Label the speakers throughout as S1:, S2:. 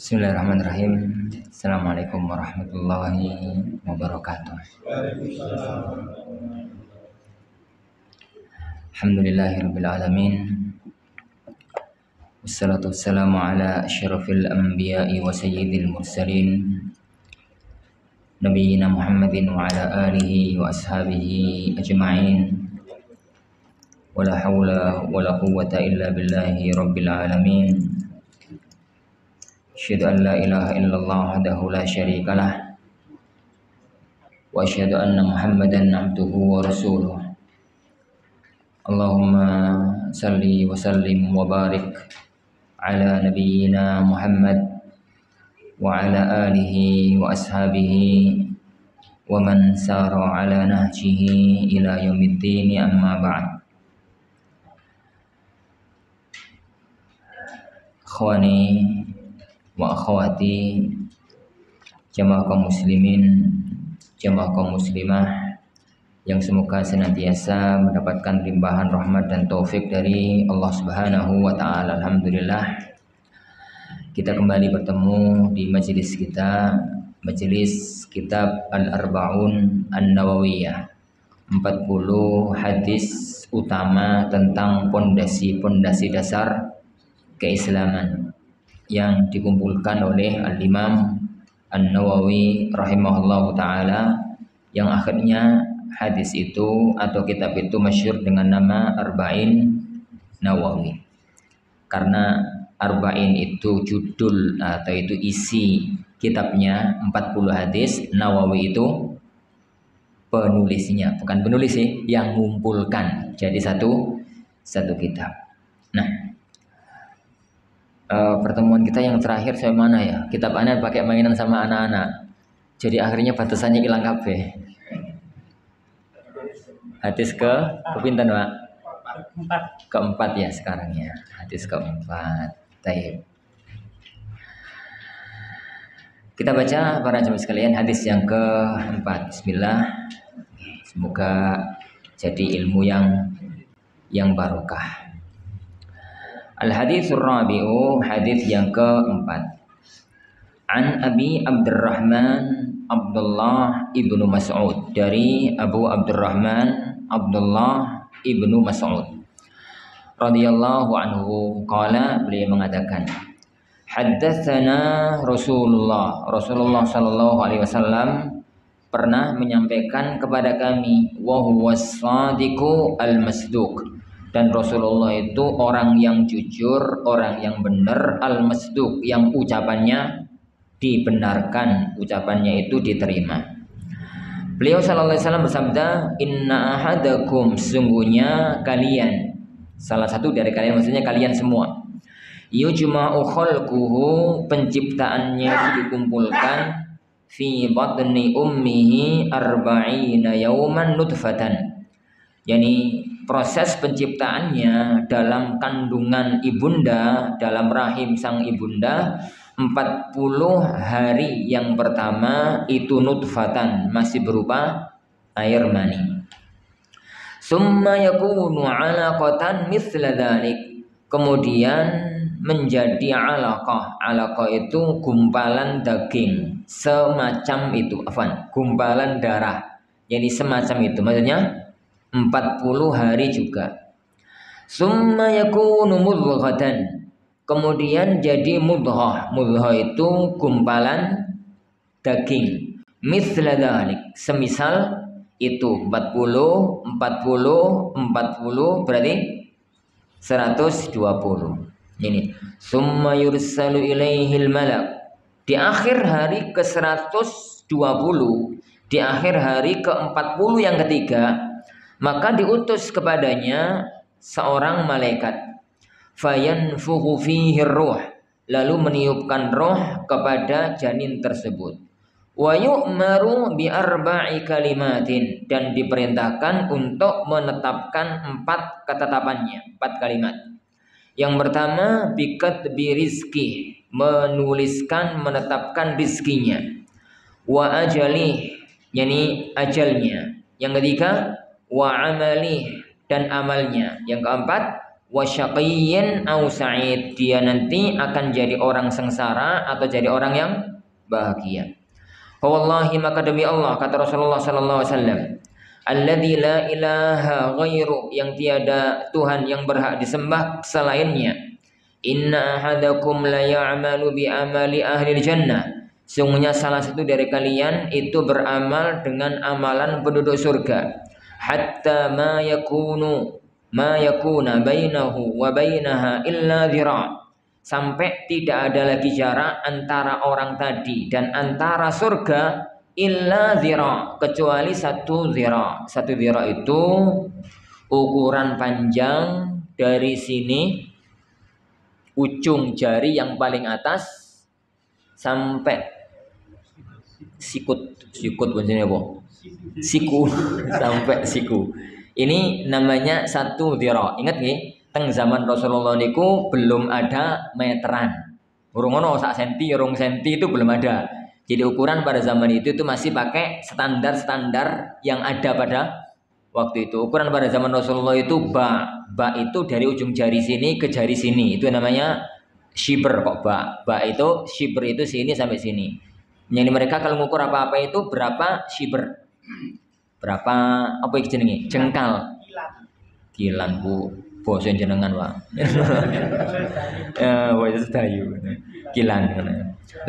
S1: Bismillahirrahmanirrahim. Assalamualaikum warahmatullahi wabarakatuh. Alhamdulillahirabbil alamin. Wassalatu wassalamu ala asyrafil anbiya'i wa sayyidil mursalin Nabiyyina Muhammadin wa ala alihi wa ashabihi ajma'in. Wala hawla wala quwwata illa billahi rabbil alamin. Asyhadu an la ilaha illallah wahdahu la syarikalah wa asyhadu anna Muhammadan abduhu wa rasuluh. Allahumma salli wa sallim wa barik ala nabiyyina Muhammad wa ala alihi wa ashabihi wa man sara ala nahjihi ila yaumiddin, amma ba'd. Akhwani wa akhwati, jamaah kaum muslimin, jamaah kaum muslimah yang semoga senantiasa mendapatkan limpahan rahmat dan taufik dari Allah Subhanahu wa taala. Alhamdulillah, kita kembali bertemu di majelis kita, majelis kitab Al-Arba'un An-Nawawiyah, 40 hadis utama tentang pondasi-pondasi dasar keislaman yang dikumpulkan oleh Al-Imam An-Nawawi rahimahullahu ta'ala, yang akhirnya hadis itu atau kitab itu masyhur dengan nama Arba'in Nawawi. Karena Arba'in itu judul atau itu isi kitabnya, 40 hadis. Nawawi itu penulisnya, bukan penulis sih, yang mengumpulkan jadi satu kitab. Nah, pertemuan kita yang terakhir saya mana ya? Kitab anak pakai mainan sama anak-anak. Jadi akhirnya batasannya hilang kabeh. Hadis kepinten, Pak? Keempat ya sekarang ya. Hadis keempat. Baik. Kita baca para jemaah sekalian hadis yang keempat. Bismillah. Semoga jadi ilmu yang barokah. Al-haditsur rabi'u, hadits yang keempat. An Abi Abdurrahman Abdullah ibnu Mas'ud, dari Abu Abdurrahman Abdullah ibnu Mas'ud radhiyallahu anhu, qala, beliau mengatakan, haddatsana Rasulullah sallallahu alaihi wasallam pernah menyampaikan kepada kami, wa huwas shadiqu al-masduq, dan Rasulullah itu orang yang jujur, orang yang benar, al-masduq, yang ucapannya dibenarkan, ucapannya itu diterima. Beliau sallallahu alaihi wasallam bersabda, inna ahadakum, sungguhnya kalian, salah satu dari kalian, maksudnya kalian semua, yujma'u khalquhu, penciptaannya dikumpulkan, fi batni ummihi arba'ina yawman nutfatan, yani proses penciptaannya dalam kandungan ibunda, dalam rahim sang ibunda, 40 hari yang pertama itu nutfatan, masih berupa air mani. Summa yakunu alaqatan mithla dzalik, kemudian menjadi alaqah. Alaqah itu gumpalan daging, semacam itu, gumpalan darah. Jadi semacam itu, maksudnya 40 hari juga. Summa yakunu mudghatan, kemudian jadi mudghah. Mudghah itu gumpalan daging. Mithla dzalik, semisal itu 40 berarti 120. Ini summa yursalu ilaihil malak, di akhir hari ke-120, di akhir hari ke-40 yang ketiga, maka diutus kepadanya seorang malaikat, fayanfukhu fihi ruh, lalu meniupkan roh kepada janin tersebut, wa yu'maru bi arba'i kalimatin, dan diperintahkan untuk menetapkan 4 ketetapannya, 4 kalimat. Yang pertama, bikatbi rizki, menuliskan, menetapkan rizkinya, wa ajalih, yani ajalnya. Yang ketiga, wa amalih, dan amalnya. Yang keempat, wa syaqiyyin aw sa'id, dia nanti akan jadi orang sengsara atau jadi orang yang bahagia. Wallahi, maka demi Allah, kata Rasulullah sallallahu alaihi wasallam, alladzi la ilaha ghairu, yang tiada Tuhan yang berhak disembah selainnya, inna ahadakum la ya'malu bi amali ahli jannah, sungguhnya salah satu dari kalian itu beramal dengan amalan penduduk surga, hatta ma yakuna bainahu wa bainaha illa dhira', sampai tidak ada lagi jarak antara orang tadi dan antara surga illa dhira', kecuali satu dhira'. Satu dhira' itu ukuran panjang dari sini ujung jari yang paling atas sampai sikut maksudnya apa? Siku sampai siku. Ini namanya satu dhira'. Ingat nggih? Teng zaman Rasulullah niku belum ada meteran. Urung ono sak senti, rong senti itu belum ada. Jadi ukuran pada zaman itu masih pakai standar-standar yang ada pada waktu itu. Ukuran pada zaman Rasulullah itu ba itu dari ujung jari sini ke jari sini. Itu namanya shibr kok ba. Ba itu shibr itu sini sampai sini. Jadi mereka kalau mengukur apa-apa itu berapa shibr. Berapa apa iki jenenge? Jengkal. Kilan Bu. Basa jenengan Pak. Wis dayu. Kilan.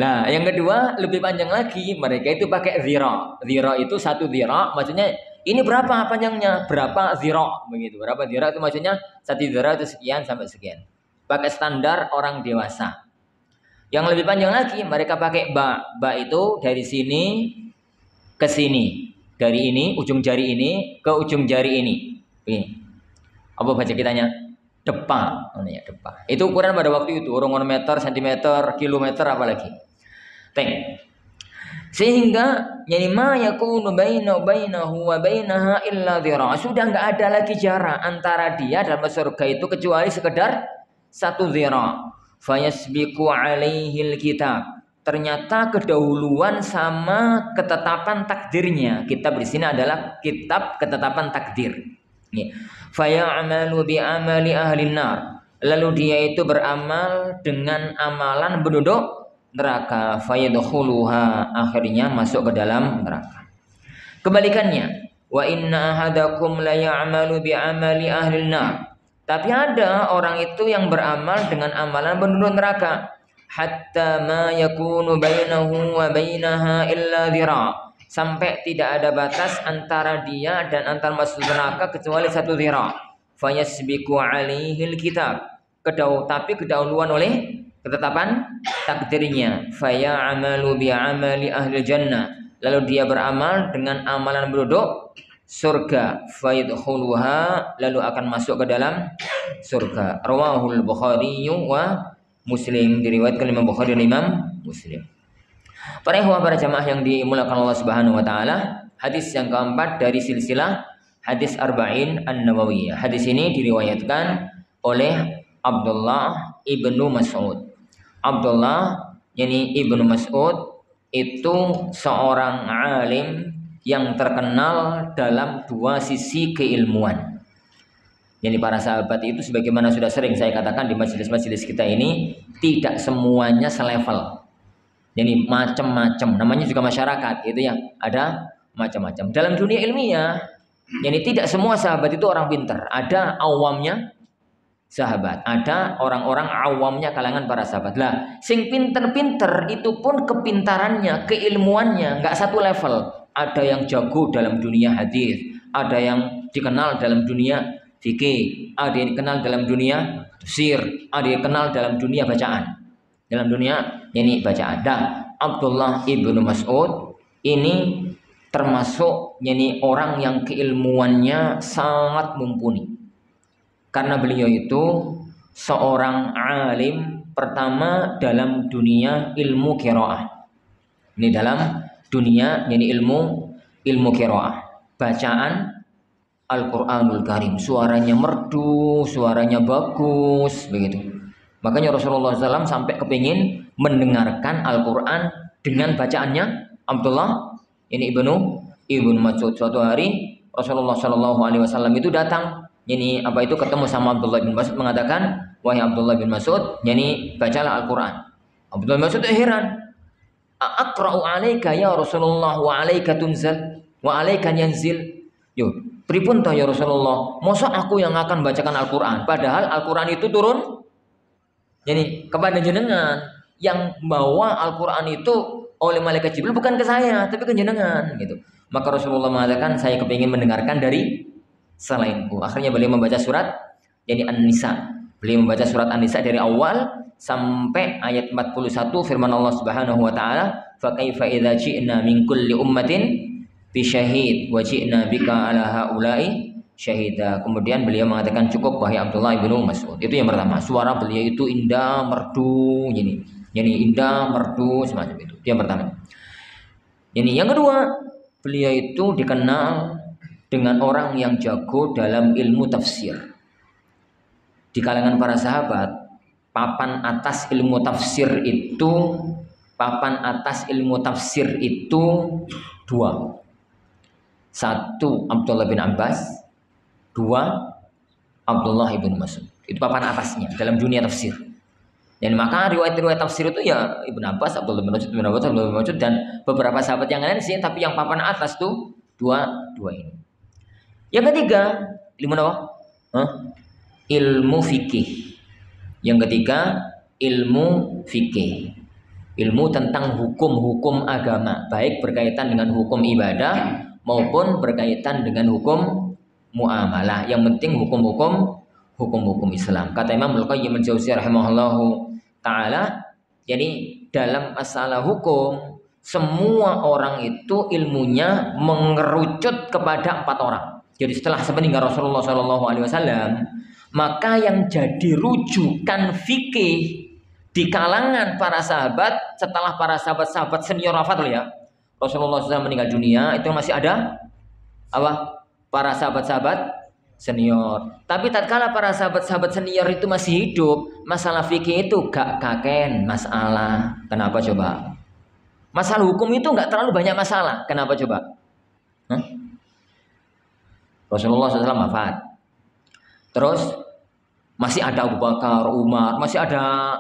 S1: Nah, yang kedua lebih panjang lagi, mereka itu pakai dhira'. Dhira' itu satu dhira', maksudnya ini berapa panjangnya? Berapa dhira' begitu. Berapa dhira' itu maksudnya satu dhira' itu sekian sampai sekian. Pakai standar orang dewasa. Yang lebih panjang lagi mereka pakai ba. Ba itu dari sini ke sini. Dari ini ujung jari ini ke ujung jari ini. Begini. Apa baca kitanya? Depa, namanya depa. Itu ukuran pada waktu itu, orang meter, sentimeter, kilometer apalagi. Teng. Sehingga yani ma yakunu bainahu wa bainaha illa dhira'. Sudah enggak ada lagi jarak antara dia dan surga itu kecuali sekedar satu dhira'. Fayasbiqu alaihil kitab. Ternyata kedahuluan sama ketetapan takdirnya. Kitab di sini adalah kitab ketetapan takdir. Faya'malu bi amali ahli nar, lalu dia itu beramal dengan amalan penduduk neraka, fayadkhuluha, akhirnya masuk ke dalam neraka. Kebalikannya, wa inna ahadakum la ya'malu bi amali ahli nar, tapi ada orang itu yang beramal dengan amalan penduduk neraka, hatta ma yakunu bainahu wa bainaha illa dhira', sampai tidak ada batas antara dia dan antar masuk neraka kecuali satu dhira'. Fayasbiqu alaihil kitab, tapi kedahuluan oleh ketetapan takdirnya. Faya'malu bi amali ahli jannah, lalu dia beramal dengan amalan penduduk surga. Fayadkhuluha, lalu akan masuk ke dalam surga. Rawahul Bukhari wa Muslim, diriwayatkan Imam Bukhari dan Imam Muslim. Para ikhwah, para jamaah yang dimuliakan Allah Subhanahu wa taala, hadis yang keempat dari silsilah hadis Arba'in An-Nawawiyah. Hadis ini diriwayatkan oleh Abdullah ibnu Mas'ud. Abdullah yakni ibnu Mas'ud itu seorang alim yang terkenal dalam dua sisi keilmuan. Jadi para sahabat itu sebagaimana sudah sering saya katakan di majelis-majelis kita ini, tidak semuanya selevel. Jadi macam-macam, namanya juga masyarakat, itu ya, ada macam-macam. Dalam dunia ilmiah, jadi tidak semua sahabat itu orang pintar. Ada awamnya sahabat, ada orang-orang awamnya kalangan para sahabat. Lah, sing pinter-pinter itu pun kepintarannya, keilmuannya nggak satu level. Ada yang jago dalam dunia hadis, ada yang dikenal dalam dunia fikih, ada yang dikenal dalam dunia tafsir, ada yang dikenal dalam dunia bacaan. Dalam dunia ini bacaan. Dan Abdullah ibnu Mas'ud ini termasuk orang yang keilmuannya sangat mumpuni. Karena beliau itu seorang alim pertama dalam dunia ilmu qiraah. Ini dalam dunia ilmu qiraah. Bacaan Al-Qur'anul Karim, suaranya merdu, suaranya bagus, begitu. Makanya Rasulullah SAW sampai kepingin mendengarkan Al-Quran dengan bacaannya Abdullah ini ibnu Mas'ud. Suatu hari Rasulullah SAW itu datang Yani apa itu ketemu sama Abdullah bin Mas'ud mengatakan, wahai Abdullah bin Mas'ud, yani bacalah Al-Quran. Abdullah bin Mas'ud heran. Aqra'u alaika ya Rasulullah wa alaika tunzal wa alaika yanzil. Yo, pripun ta ya Rasulullah? Mosok aku yang akan bacakan Al-Quran, padahal Al-Quran itu turun yani kepada jenengan. Yang bawa Al-Quran itu oleh malaikat Jibril bukan ke saya, tapi ke jenengan gitu. Maka Rasulullah mengatakan, saya kepingin mendengarkan dari selainku. Akhirnya beliau membaca surat jadi An-Nisa. Beliau membaca surat An-Nisa dari awal sampai ayat 41, firman Allah Subhanahu wa taala, "Fa kaifa idza ji'na min kulli ummatin bi syahid wa ji'na bika 'ala haula'i syahida." Kemudian beliau mengatakan, cukup wahai Abdullah bin Mas'ud. Itu yang pertama. Suara beliau itu indah merdu gini. Yani indah merdu semacam itu. Itu yang pertama. Yani yang kedua, beliau itu dikenal dengan orang yang jago dalam ilmu tafsir. Di kalangan para sahabat, papan atas ilmu tafsir itu dua. Satu Abdullah bin Abbas, dua Abdullah bin Mas'ud. Itu papan atasnya dalam dunia tafsir. Dan maka riwayat-riwayat tafsir itu ya Ibnu Abbas, Abdullah bin Mas'ud, Abdullah bin Mas'ud, dan beberapa sahabat yang lain sih, tapi yang papan atas tuh dua ini. Yang ketiga, ilmu apa? Ilmu fikih. Yang ketiga, ilmu fikih. Ilmu tentang hukum-hukum agama, baik berkaitan dengan hukum ibadah maupun berkaitan dengan hukum muamalah. Yang penting hukum-hukum Islam. Kata Imam Al-Qayyim Al-Jauziyah rahimahullahu ta'ala, jadi dalam masalah hukum, semua orang itu ilmunya mengerucut kepada 4 orang. Jadi setelah sepeninggal Rasulullah SAW, maka yang jadi rujukan fikih di kalangan para sahabat, setelah para sahabat-sahabat senior wafat ya, Rasulullah SAW meninggal dunia, itu masih ada apa? Para sahabat-sahabat senior. Tapi tatkala para sahabat-sahabat senior itu masih hidup, masalah fikih itu gak kaken masalah. Kenapa coba? Masalah hukum itu gak terlalu banyak masalah. Kenapa coba? Rasulullah SAW wafat. Terus masih ada Abu Bakar, Umar, masih ada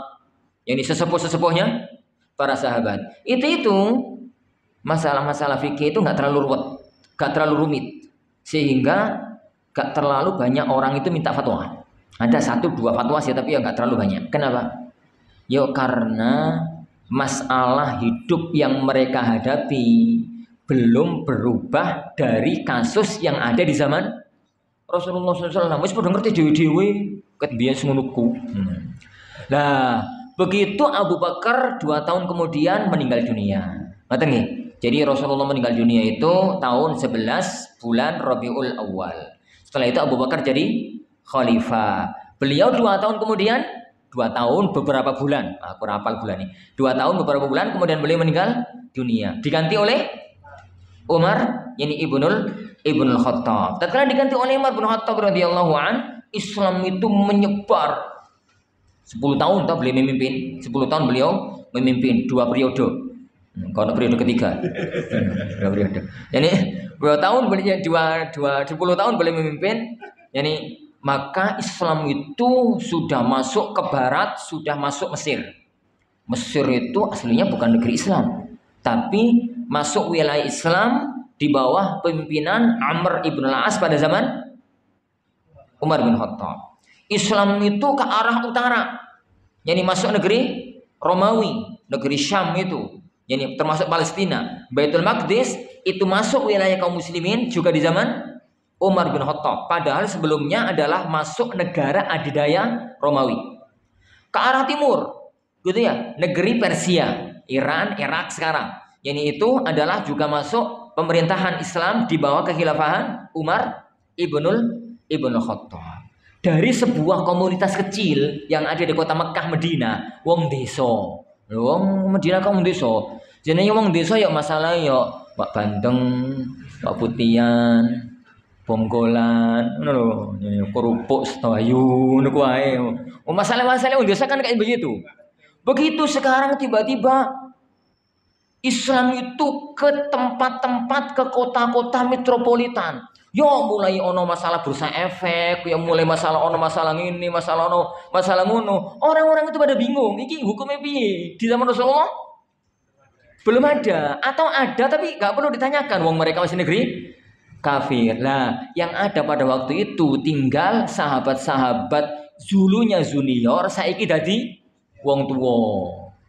S1: yang sesepuh-sesepuhnya para sahabat. Itu masalah-masalah fikih itu gak terlalu ruwet, gak terlalu rumit, sehingga gak terlalu banyak orang itu minta fatwa. Ada 1-2 fatwa sih, tapi ya gak terlalu banyak. Kenapa? Yuk karena masalah hidup yang mereka hadapi belum berubah dari kasus yang ada di zaman Rasulullah SAW. Wis padha ngerti dhewe-dhewe ket biyen ngonoku. Nah, begitu Abu Bakar 2 tahun kemudian meninggal dunia. Ngoten nggih. Jadi Rasulullah meninggal dunia itu tahun 11 bulan Rabiul Awal. Setelah itu Abu Bakar jadi khalifah. Beliau 2 tahun kemudian, 2 tahun beberapa bulan, aku hafal bulan ini. 2 tahun beberapa bulan kemudian beliau meninggal dunia. Diganti oleh Umar, yani Ibnul Khattab. Tatkala diganti oleh Umar bin Khattab radhiyallahu an, Islam itu menyebar. 10 tahun beliau memimpin. 10 tahun beliau memimpin 2 periode. Kalau periode ketiga, 2 periode. Yani 2 tahun beliau 10 tahun beliau memimpin. Yani maka Islam itu sudah masuk ke barat, sudah masuk Mesir. Mesir itu aslinya bukan negeri Islam, tapi masuk wilayah Islam di bawah pimpinan Amr ibn al-As pada zaman Umar bin Khattab. Islam itu ke arah utara, yani masuk negeri Romawi, negeri Syam itu, yani termasuk Palestina. Baitul Maqdis itu masuk wilayah kaum muslimin juga di zaman Umar bin Khattab. Padahal sebelumnya adalah masuk negara adidaya Romawi. Ke arah timur, gitu ya, negeri Persia, Iran, Irak sekarang. Yani itu adalah juga masuk pemerintahan Islam di bawah kekhilafahan Umar ibnul Khattab. Dari sebuah komunitas kecil yang ada di kota Mekah Medina, wong desa. Wong Medina kaum desa. Jenenge wong desa ya masalah ya Pak Bandeng, Pak Putian, Bonggolan, ngono lho, kerupuk setayu ngono kuwi. Masalah-masalah wong desa kan kayak begitu. Begitu sekarang tiba-tiba Islam itu ke tempat-tempat, ke kota-kota metropolitan. Yo mulai ono masalah bursa efek, ya mulai masalah ono masalah ini, masalah ono masalah ngono. Orang-orang itu pada bingung, iki hukumnya piye? Di zaman Rasulullah belum ada, atau ada tapi nggak perlu ditanyakan, wong mereka masih negeri kafir. Lah, yang ada pada waktu itu tinggal sahabat-sahabat dulunya junior, saiki dadi wong tua.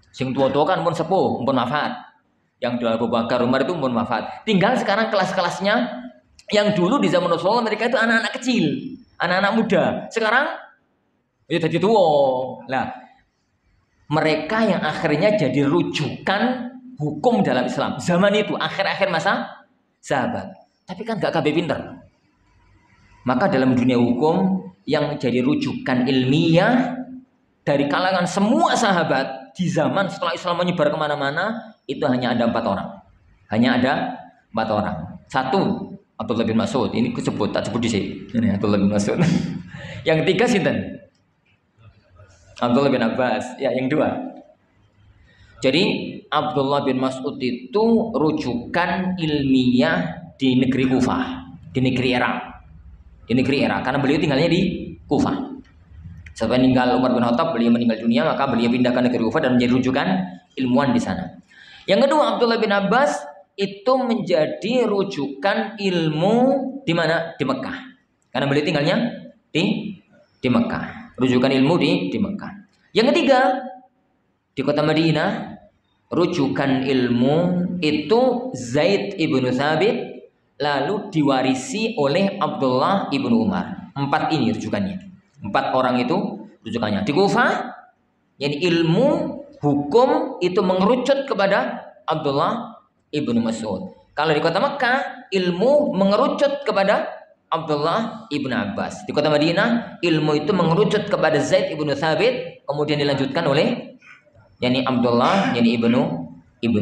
S1: Sing tua-tua kan pun sepuh, pun wafat. Yang dua Abu Bakar Umar itu pun wafat. Tinggal sekarang kelas-kelasnya yang dulu di zaman Rasulullah mereka itu anak-anak kecil, anak-anak muda. Sekarang ya jadi tua. Lah, mereka yang akhirnya jadi rujukan hukum dalam Islam zaman itu akhir-akhir masa sahabat. Tapi kan gak kabeh pinter. Maka dalam dunia hukum yang jadi rujukan ilmiah dari kalangan semua sahabat di zaman setelah Islam menyebar kemana-mana itu hanya ada 4 orang. Hanya ada 4 orang. Satu, Abdullah bin Mas'ud. Ini disebut, tak sebut di sini. Ini Abdullah bin Mas'ud. Yang 3 sinten? Abdullah bin Abbas. Ya, yang 2. Jadi Abdullah bin Mas'ud itu rujukan ilmiah di negeri Kufah, di negeri Irak. Di negeri Irak karena beliau tinggalnya di Kufah. Setelah meninggal Umar bin Khattab, beliau meninggal dunia, maka beliau pindah ke negeri Kufah dan menjadi rujukan ilmuwan di sana. Yang kedua, Abdullah bin Abbas itu menjadi rujukan ilmu di mana? Di Mekah. Karena beliau tinggalnya di Mekah. Rujukan ilmu di Mekah. Yang ketiga, di kota Madinah, rujukan ilmu itu Zaid ibnu Thabit, lalu diwarisi oleh Abdullah ibnu Umar. 4 ini rujukannya. 4 orang itu rujukannya. Di Kufah, yani ilmu hukum itu mengerucut kepada Abdullah ibnu Mas'ud. Kalau di kota Mekah, ilmu mengerucut kepada Abdullah ibnu Abbas. Di kota Madinah, ilmu itu mengerucut kepada Zaid ibnu Thabit, kemudian dilanjutkan oleh yani Abdullah, yani ibnu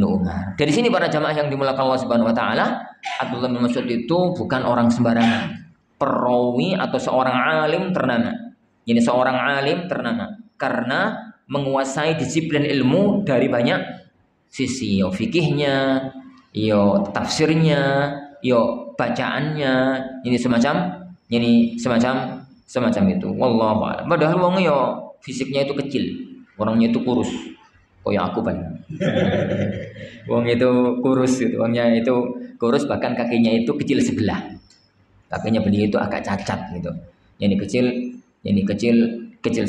S1: Umar. Dari sini para jamaah yang dimulakan Allah Subhanahu wa taala, Abdullah bin Mas'ud itu bukan orang sembarangan. Perawi atau seorang alim ternama. Yani seorang alim ternama karena menguasai disiplin ilmu dari banyak sisi, yo fikihnya, yo tafsirnya, yo bacaannya, ini semacam itu. Wallahu a'lam. Padahal wong yo fisiknya itu kecil, orangnya itu kurus. Kayak aku paling. Wong itu kurus gitu, wongnya itu kurus, bahkan kakinya itu kecil sebelah. Kakinya beliau itu agak cacat gitu. Yang kecil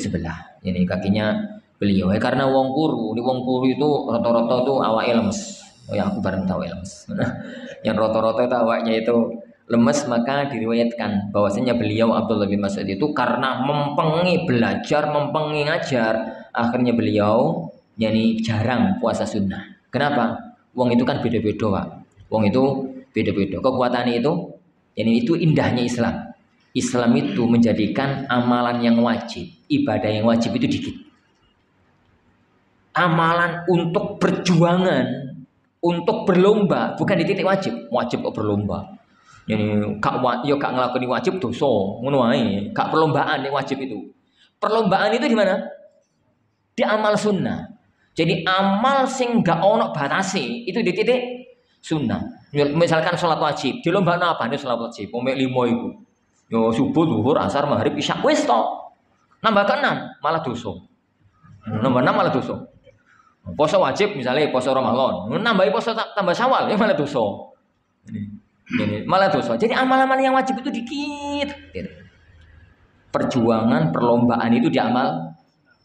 S1: sebelah. Ini kakinya beliau. Karena wong kuru itu rata-rata itu awake lemes. Oh ya, aku bareng tahu lemes. Yang rata-rata itu awaknya itu lemes, maka diriwayatkan bahwasanya beliau Abdullah bin Mas'ud itu karena mempengi belajar, mempengi ngajar, akhirnya beliau yani jarang puasa sunnah. Kenapa? Wong itu kan beda-beda, Pak. Wong itu beda-beda. Kekuatannya itu, yani itu indahnya Islam. Islam itu menjadikan amalan yang wajib, ibadah yang wajib itu dikit. Amalan untuk perjuangan, untuk berlomba, bukan di titik wajib. Wajib kok berlomba. Yani kak ngelakoni wajib dosa, ngono wae. Kak perlombaan yang wajib itu. Perlombaan itu di mana? Di amal sunnah. Jadi amal sing gak ono batasi itu di titik sunnah. Misalkan sholat wajib, di lomba apa nih sholat wajib? Pomek 5 itu. Yo subuh, zuhur, asar, maghrib, isya, wis to. Nambah ke 6 malah dosa. Nambah 6 malah dosa. Puasa wajib misalnya puasa Ramadan, nambahi puasa tambah Syawal ya malah dosa. Ini malah dosa. Jadi amal-amal yang wajib itu dikit. Perjuangan, perlombaan itu di amal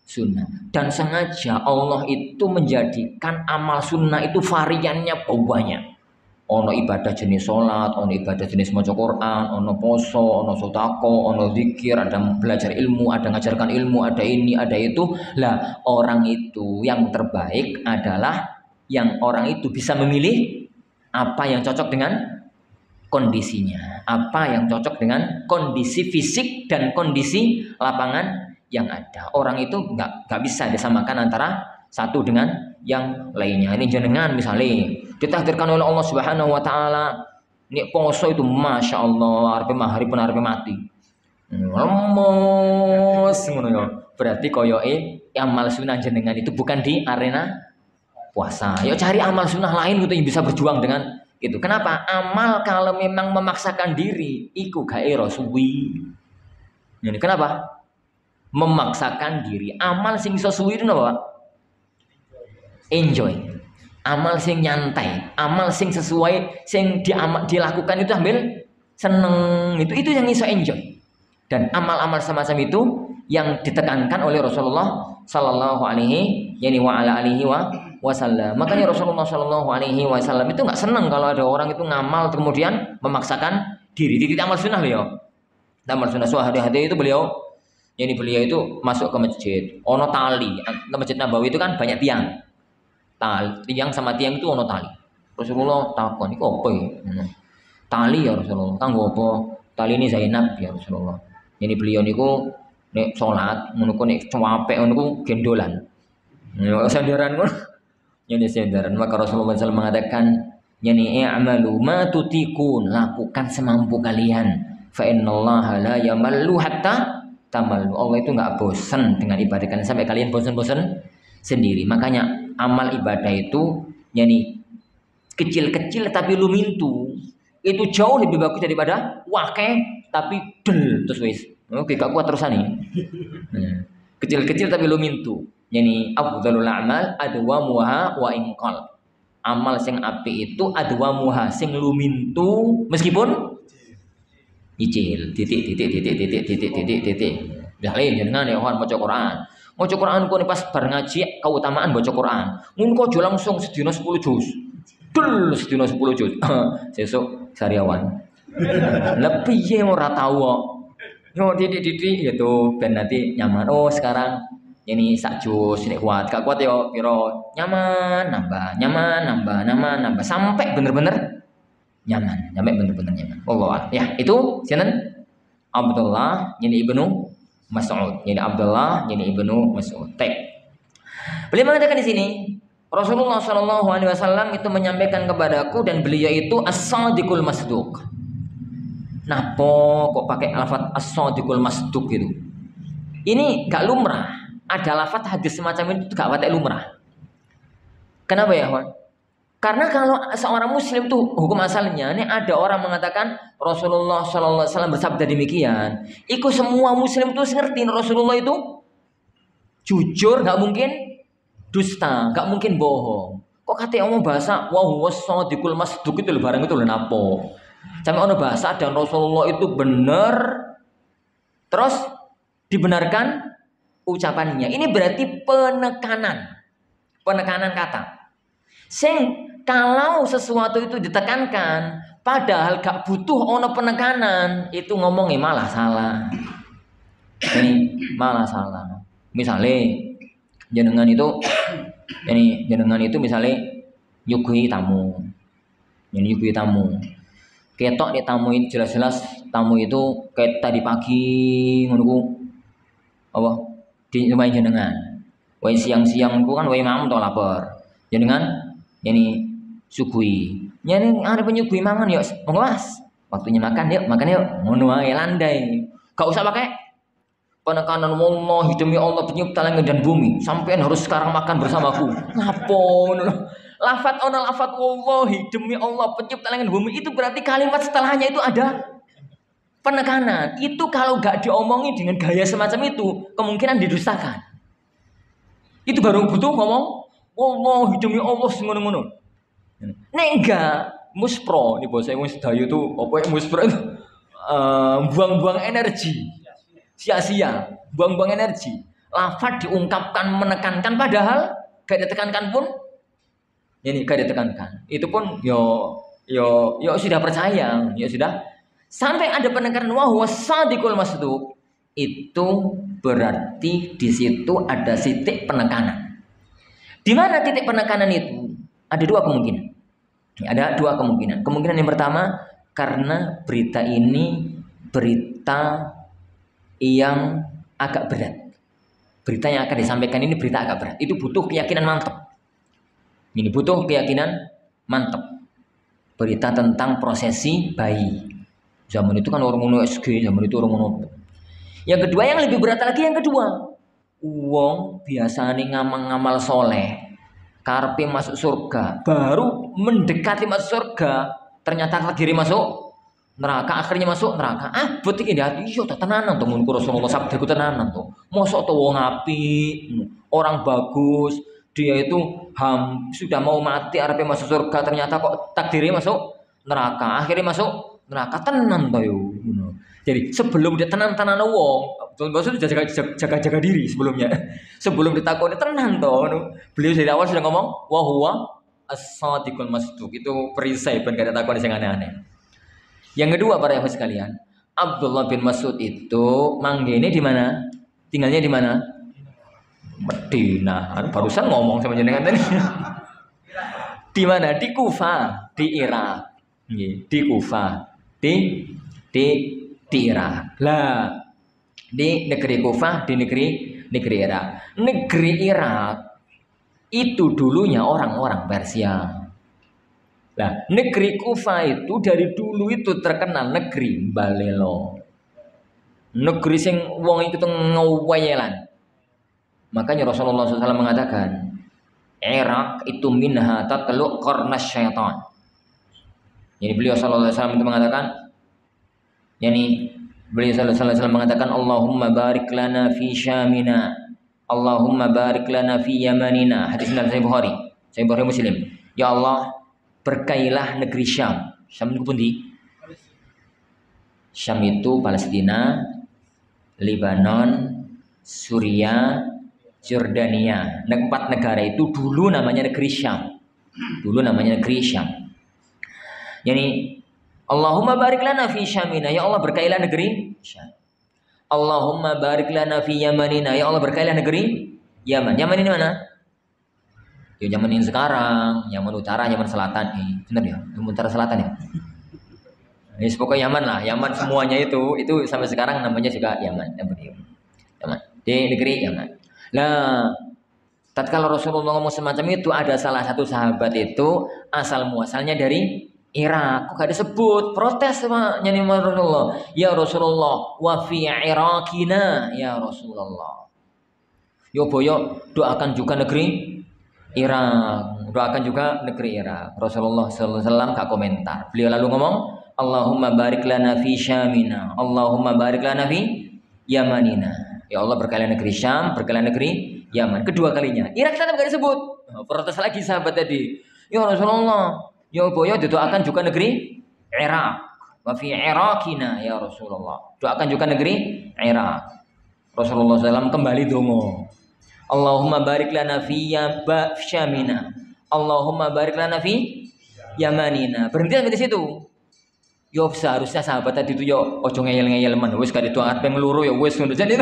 S1: sunnah. Dan sengaja Allah itu menjadikan amal sunnah itu variannya banyak. Ono ibadah jenis sholat, ono ibadah jenis maca Quran, ono poso, ono sotako, ono zikir, ada belajar ilmu, ada ngajarkan ilmu, ada ini, ada itu. Lah orang itu yang terbaik adalah yang orang itu bisa memilih apa yang cocok dengan kondisinya, apa yang cocok dengan kondisi fisik dan kondisi lapangan yang ada. Orang itu nggak bisa disamakan antara satu dengan yang lainnya. Ini jenengan misalnya ditakdirkan oleh Allah Subhanahu wa taala nek poso itu masya Allah arep maghrib pun arep mati. Lemos ngono ya. Berarti koyoke amal sunnah jenengan itu bukan di arena puasa. Ya cari amal sunnah lain gitu yang bisa berjuang dengan Gitu. Kenapa? Amal kalau memang memaksakan diri, iku gairo suwi. Jadi kenapa? Memaksakan diri. Amal sing iso suwi itu napa? Enjoy. Amal sing nyantai, amal sing sesuai, sing dilakukan itu ambil seneng. Itu yang iso enjoy. Dan amal-amal semacam itu yang ditekankan oleh Rasulullah Sallallahu Alaihi Wasallam. Makanya Rasulullah Sallallahu Alaihi Wasallam itu nggak senang kalau ada orang itu ngamal kemudian memaksakan diri. Tidak amal sunnah beliau. Amal sunnah hati-hati itu beliau itu masuk ke masjid. Ono tali. Ke Masjid Nabawi itu kan banyak tiang. Tiang sama tiang itu ono tali. Rasulullah takon, "Iku apa ya?" Tali ya Rasulullah. Kanggo apa? Tali ini Zainab ya Rasulullah. Jadi beliau niku nek salat ngono ku nek cuapek ngono ku gendolan. Ya sandaran ngono. Yani sandaran. Maka Rasulullah SAW mengatakan, "Yani i'malu ma tutikun, lakukan semampu kalian. Fa innallaha la yamallu hatta tamallu." Allah itu enggak bosan dengan ibadah kalian sampai kalian bosan-bosan sendiri. Makanya amal ibadah itu yani kecil-kecil tapi lumintu. Itu jauh lebih bagus daripada wakeh tapi del terus wis. Oke, gak kuat terusan nih. Kecil-kecil tapi lumintu. Yani afdhalul a'mal adwamuha wa inqal. Amal sing apik itu adwamuha sing lumintu meskipun nyicil. Titik. Dalem jenengan ya maca Quran. Maca Quran ku pas bar ngaji keutamaan baca Quran. Mun kok aja langsung sedina 10 juz. Dul sedina 10 juz. Sesuk sariawan. Lebih ya ora tau kok. Yo titik gitu ben nanti nyaman. Oh, sekarang ini sak juz nek kuat. Gak kuat yo piro nyaman nambah sampai bener-bener nyaman. Allah. Ya, itu sinten? Abdullah ini Ibnu Mas'ud. Jadi Abdullah ini Ibnu Mas'ud. Beliau mengatakan di sini Rasulullah Shallallahu Alaihi Wasallam itu menyampaikan kepadaku dan beliau itu as-sadiqul masduq. Nah, kok pakai lafaz as-sadiqul masduq gitu? Ini gak lumrah. Ada lafaz hadis semacam itu gak pakai lumrah. Kenapa ya, Wan? Karena kalau seorang muslim tuh hukum asalnya, ini ada orang mengatakan Rasulullah Shallallahu Alaihi Wasallam bersabda demikian. Iku semua muslim tuh ngerti Rasulullah itu jujur, gak mungkin dusta, gak mungkin bohong. Kok katanya ngomong bahasa wah sadiqul masduq itu lho barang itu lho napo. Sampai ono bahasa dan Rasulullah itu benar terus dibenarkan ucapannya. Ini berarti penekanan kata. Kalau sesuatu itu ditekankan padahal gak butuh ono penekanan, itu ngomongnya malah salah. Ini malah salah. Misalnya jenengan itu misalnya nyuguhi tamu. Ketok nih tamu ini jelas-jelas tamu itu kayak tadi pagi ngono apa di rumah jenengan. Wae siang-siang ku kan wae mam to lapar. Jenengan yani sugui. Yani arep nyugui mangan yuk, monggo Mas. Waktunya makan yuk ngono wae landai. Gak usah pakai penekanan Allah demi Allah pencipta langit dan bumi. Sampean harus sekarang makan bersamaku. Ngapo ngono. Lafat wallahi demi Allah pencipta langit dan bumi itu berarti kalimat setelahnya itu ada penekanan. Itu kalau gak diomongi dengan gaya semacam itu kemungkinan didustakan. Itu baru butuh ngomong wallahi demi Allah ngono-ngono. Nek enggak muspro nih bos saya sedayu itu apa yang muspro itu buang-buang energi sia-sia, buang-buang energi. Lafat diungkapkan menekankan padahal gak ditekankan pun ini gak ditekankan. Itu pun yo sudah percaya, sudah sampai ada penekanan wa huwa sadiqul masduq. Itu berarti di situ ada titik penekanan. Di mana titik penekanan itu? Ada dua kemungkinan. Kemungkinan yang pertama karena berita ini berita yang agak berat. Berita yang akan disampaikan ini berita agak berat. Itu butuh keyakinan mantap. Ini butuh keyakinan mantap. Berita tentang prosesi bayi. Zaman itu kan orang ngono SG, zaman itu orang ngono. Yang kedua yang lebih berat lagi yang kedua. Wong biasane ngamal soleh. Karpe masuk surga, baru mendekati masuk surga, ternyata takdiri masuk neraka, akhirnya masuk neraka. Betik ini hati, iya tenanan tuh menurut Rasulullah sabdaku tenanan tuh. Mosok tuh wong api, orang bagus, dia itu sudah mau mati, arep masuk surga, ternyata kok takdiri masuk neraka, akhirnya masuk neraka tenan tuh yo. Jadi sebelum dia tenan-tenan wong, maksudnya jaga diri sebelumnya. Sebelum ditakoni tenan toh. Beliau dari awal sudah ngomong wa huwa as-sadiqul masduq. Itu perisai ben gak ada takoni sing aneh-aneh. Yang kedua para ikhwan sekalian, Abdullah bin Mas'ud itu manggene di mana? Tinggalnya di mana? Medina. Barusan ngomong sama jenengan tadi. Di mana? Di Kufah, di Irak. Di Kufah, di Irak. Lah, di negeri Kufah, di negeri Irak. Negeri Irak itu dulunya orang-orang Persia. Nah, negeri Kufah itu dari dulu itu terkenal negeri balelo. Negeri sing wong itu ngeweyelan. Makanya Rasulullah SAW mengatakan, Irak itu minha tatlu qarnas syaitan. Jadi beliau sallallahu alaihi wasallam itu mengatakan, beliau sallallahu alaihi wasallam mengatakan, Allahumma barik lana fi Syamina, Allahumma barik lana fi Yamanina. Hadis dari Sahih Bukhari Muslim. Ya Allah, berkailah negeri Syam. Syam itu pundi? Syam itu Palestina, Lebanon, Suriah, Jordania. 4 negara itu dulu namanya negeri Syam. Yani Allahumma barik lana fi Syamina. Ya Allah, berkailah negeri Syam. Allahumma barik lana fi Yamanina. Ya Allah, berkailah negeri Yaman. Yaman ini mana? Ya Yaman ini sekarang, Yaman Utara, Yaman Selatan. Benar ya? Yaman Utara Selatan ya? Ini pokoknya Yaman lah. Yaman semuanya itu sampai sekarang namanya juga Yaman. Yaman. Di negeri Yaman. Nah, tatkala Rasulullah ngomong semacam itu, ada salah satu sahabat itu asal muasalnya dari Irak. Kok gak disebut? Protes sama nyanyi Rasulullah. Ya Rasulullah, wa fi Irakina ya Rasulullah. Yo boyo, doakan juga negeri Irak. Rasulullah SAW gak komentar. Beliau lalu ngomong, Allahumma barik lana fi Syamina, Allahumma barik lana fi Yamanina. Ya Allah, berkailah negeri Syam, berkailah negeri Yaman. Kedua kalinya. Irak tetap gak disebut. Protes lagi sahabat tadi. Ya Rasulullah, ya boyo doakan juga negeri Irak. Wa fi Irakina ya Rasulullah. Doakan juga negeri Irak. Rasulullah SAW kembali dongo. Allahumma barik lana fi Syamina. Allahumma barik lana fi Yamanina. Berhenti sampai di situ. Yo seharusnya sahabat tadi itu yo ojo ngeyel-ngeyel men. Wis gak dituangat ping loro ya wis ngono. Jadi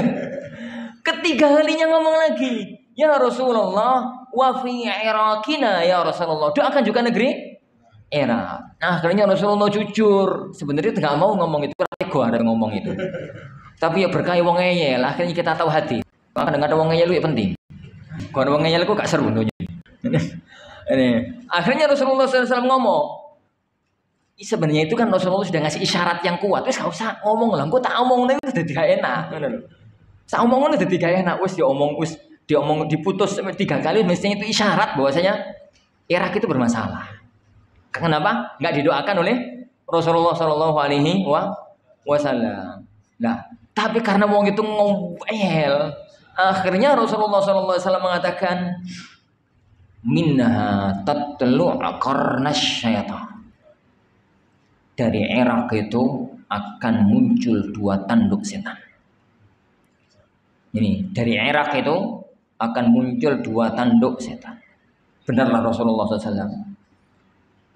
S1: ketiga kalinya ngomong lagi. Ya Rasulullah, wa fi Irakina ya Rasulullah. Doakan juga negeri Irak. Nah, akhirnya Rasulullah jujur. Sebenarnya enggak mau ngomong itu, ego ada ngomong itu. Tapi ya berkah wong ngeyel, akhirnya kita tahu hati. Kadang-kadang wong ngeyel itu penting. Kalau wong ngeyel itu gak seru dunia. Ini. Akhirnya Rasulullah SAW ngomong. Sebenarnya itu kan Rasulullah sudah ngasih isyarat yang kuat. Wis gak usah ngomong lah. Engko tak omong ning dadi gak enak. Ngono lho. Sak omongane dadi gak enak. Wis diomong diputus 3 kali mestinya itu isyarat bahwasanya Irak itu bermasalah. Kenapa? Enggak didoakan oleh Rasulullah sallallahu alaihi wasallam. Nah, tapi karena wong itu ngomel, akhirnya Rasulullah sallallahu alaihi wasallam mengatakan minha tatlu qarnas syaitan. Dari Irak itu akan muncul 2 tanduk setan. Ini dari Irak itu akan muncul 2 tanduk setan. Benarlah Rasulullah SAW.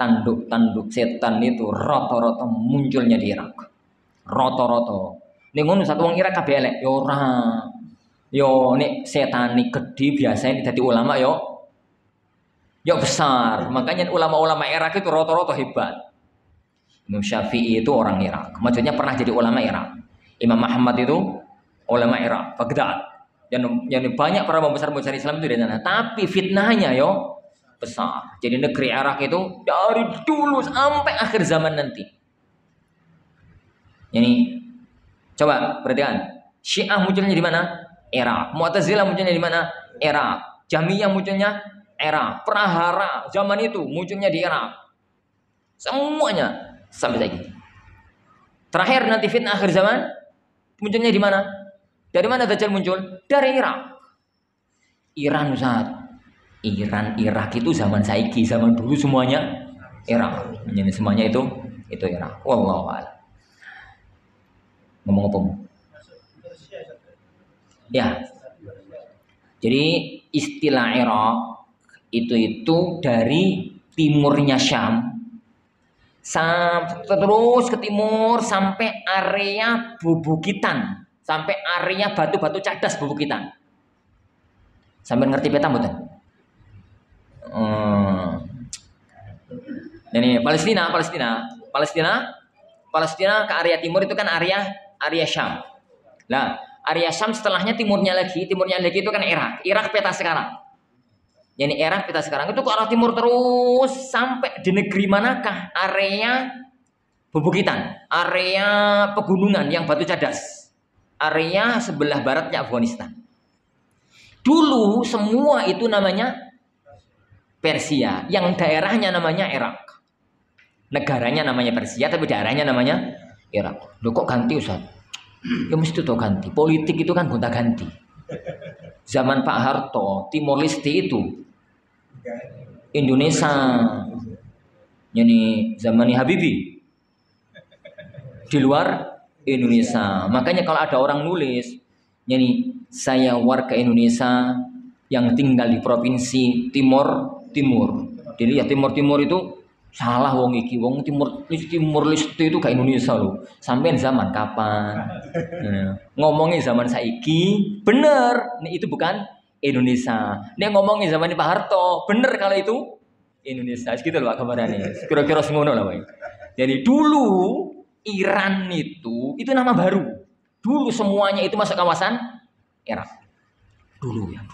S1: Tanduk-tanduk setan itu rata-rata munculnya di Irak. Rata-rata. Ning ngono satu wong Irak kabeh elek. Yo ora. Yo nek setan iki gedhe biasane dadi ulama yo besar. Makanya ulama-ulama Irak itu rata-rata hebat. Imam Syafi'i itu orang Irak. Maksudnya pernah jadi ulama Irak. Imam Ahmad itu ulama Irak, Baghdad. Yang banyak para pembesar-pembesar Islam itu dari sana. Tapi fitnahnya yo besar. Jadi negeri Irak itu dari dulu sampai akhir zaman nanti. Ini coba perhatikan. Syiah munculnya di mana? Irak. Mu'tazilah munculnya di mana? Irak. Jahmiyah munculnya Irak, prahara zaman itu munculnya di Irak. Semuanya sampai lagi. Terakhir nanti fitnah akhir zaman munculnya di mana? Dari mana Dajjal muncul? Dari Irak. Iran Ustaz. Irak itu zaman saiki, zaman dulu semuanya Irak. Jadi semuanya itu Irak. Wallahu a'lam. Ngomong apa? Ya. Jadi istilah Irak itu dari timurnya Syam terus ke timur sampai area Bubukitan, sampai area batu-batu cadas Bubukitan. Sampai ngerti peta mboten? Ini Palestina ke area timur itu kan area Syam. Nah, area Syam setelahnya timurnya lagi itu kan Irak peta sekarang. Jadi Irak peta sekarang itu ke arah timur terus sampai di negeri manakah? Area Bubukitan, area pegunungan yang batu cadas, area sebelah baratnya Afghanistan. Dulu semua itu namanya Persia, yang daerahnya namanya Irak. Negaranya namanya Persia, tapi daerahnya namanya Irak. Loh kok ganti Ustaz? Ya mesti tuh ganti. Politik itu kan gonta ganti. Zaman Pak Harto, Timor Leste itu Indonesia. Jadi zaman Habibie di luar Indonesia. Makanya kalau ada orang nulis, jadi saya warga Indonesia yang tinggal di provinsi Timor. Jadi ya Timur itu salah wong iki, wong Timur Leste itu kayak Indonesia loh. Sampai zaman kapan? Ngomongin zaman saiki, bener. Nih itu bukan Indonesia. Nih ngomongin zaman Pak Harto, bener kalau itu Indonesia. Gitu loh gambarannya. Kira-kira semono lah, Pak. Jadi dulu Iran itu nama baru. Dulu semuanya itu masuk kawasan Irak. Dulu ya.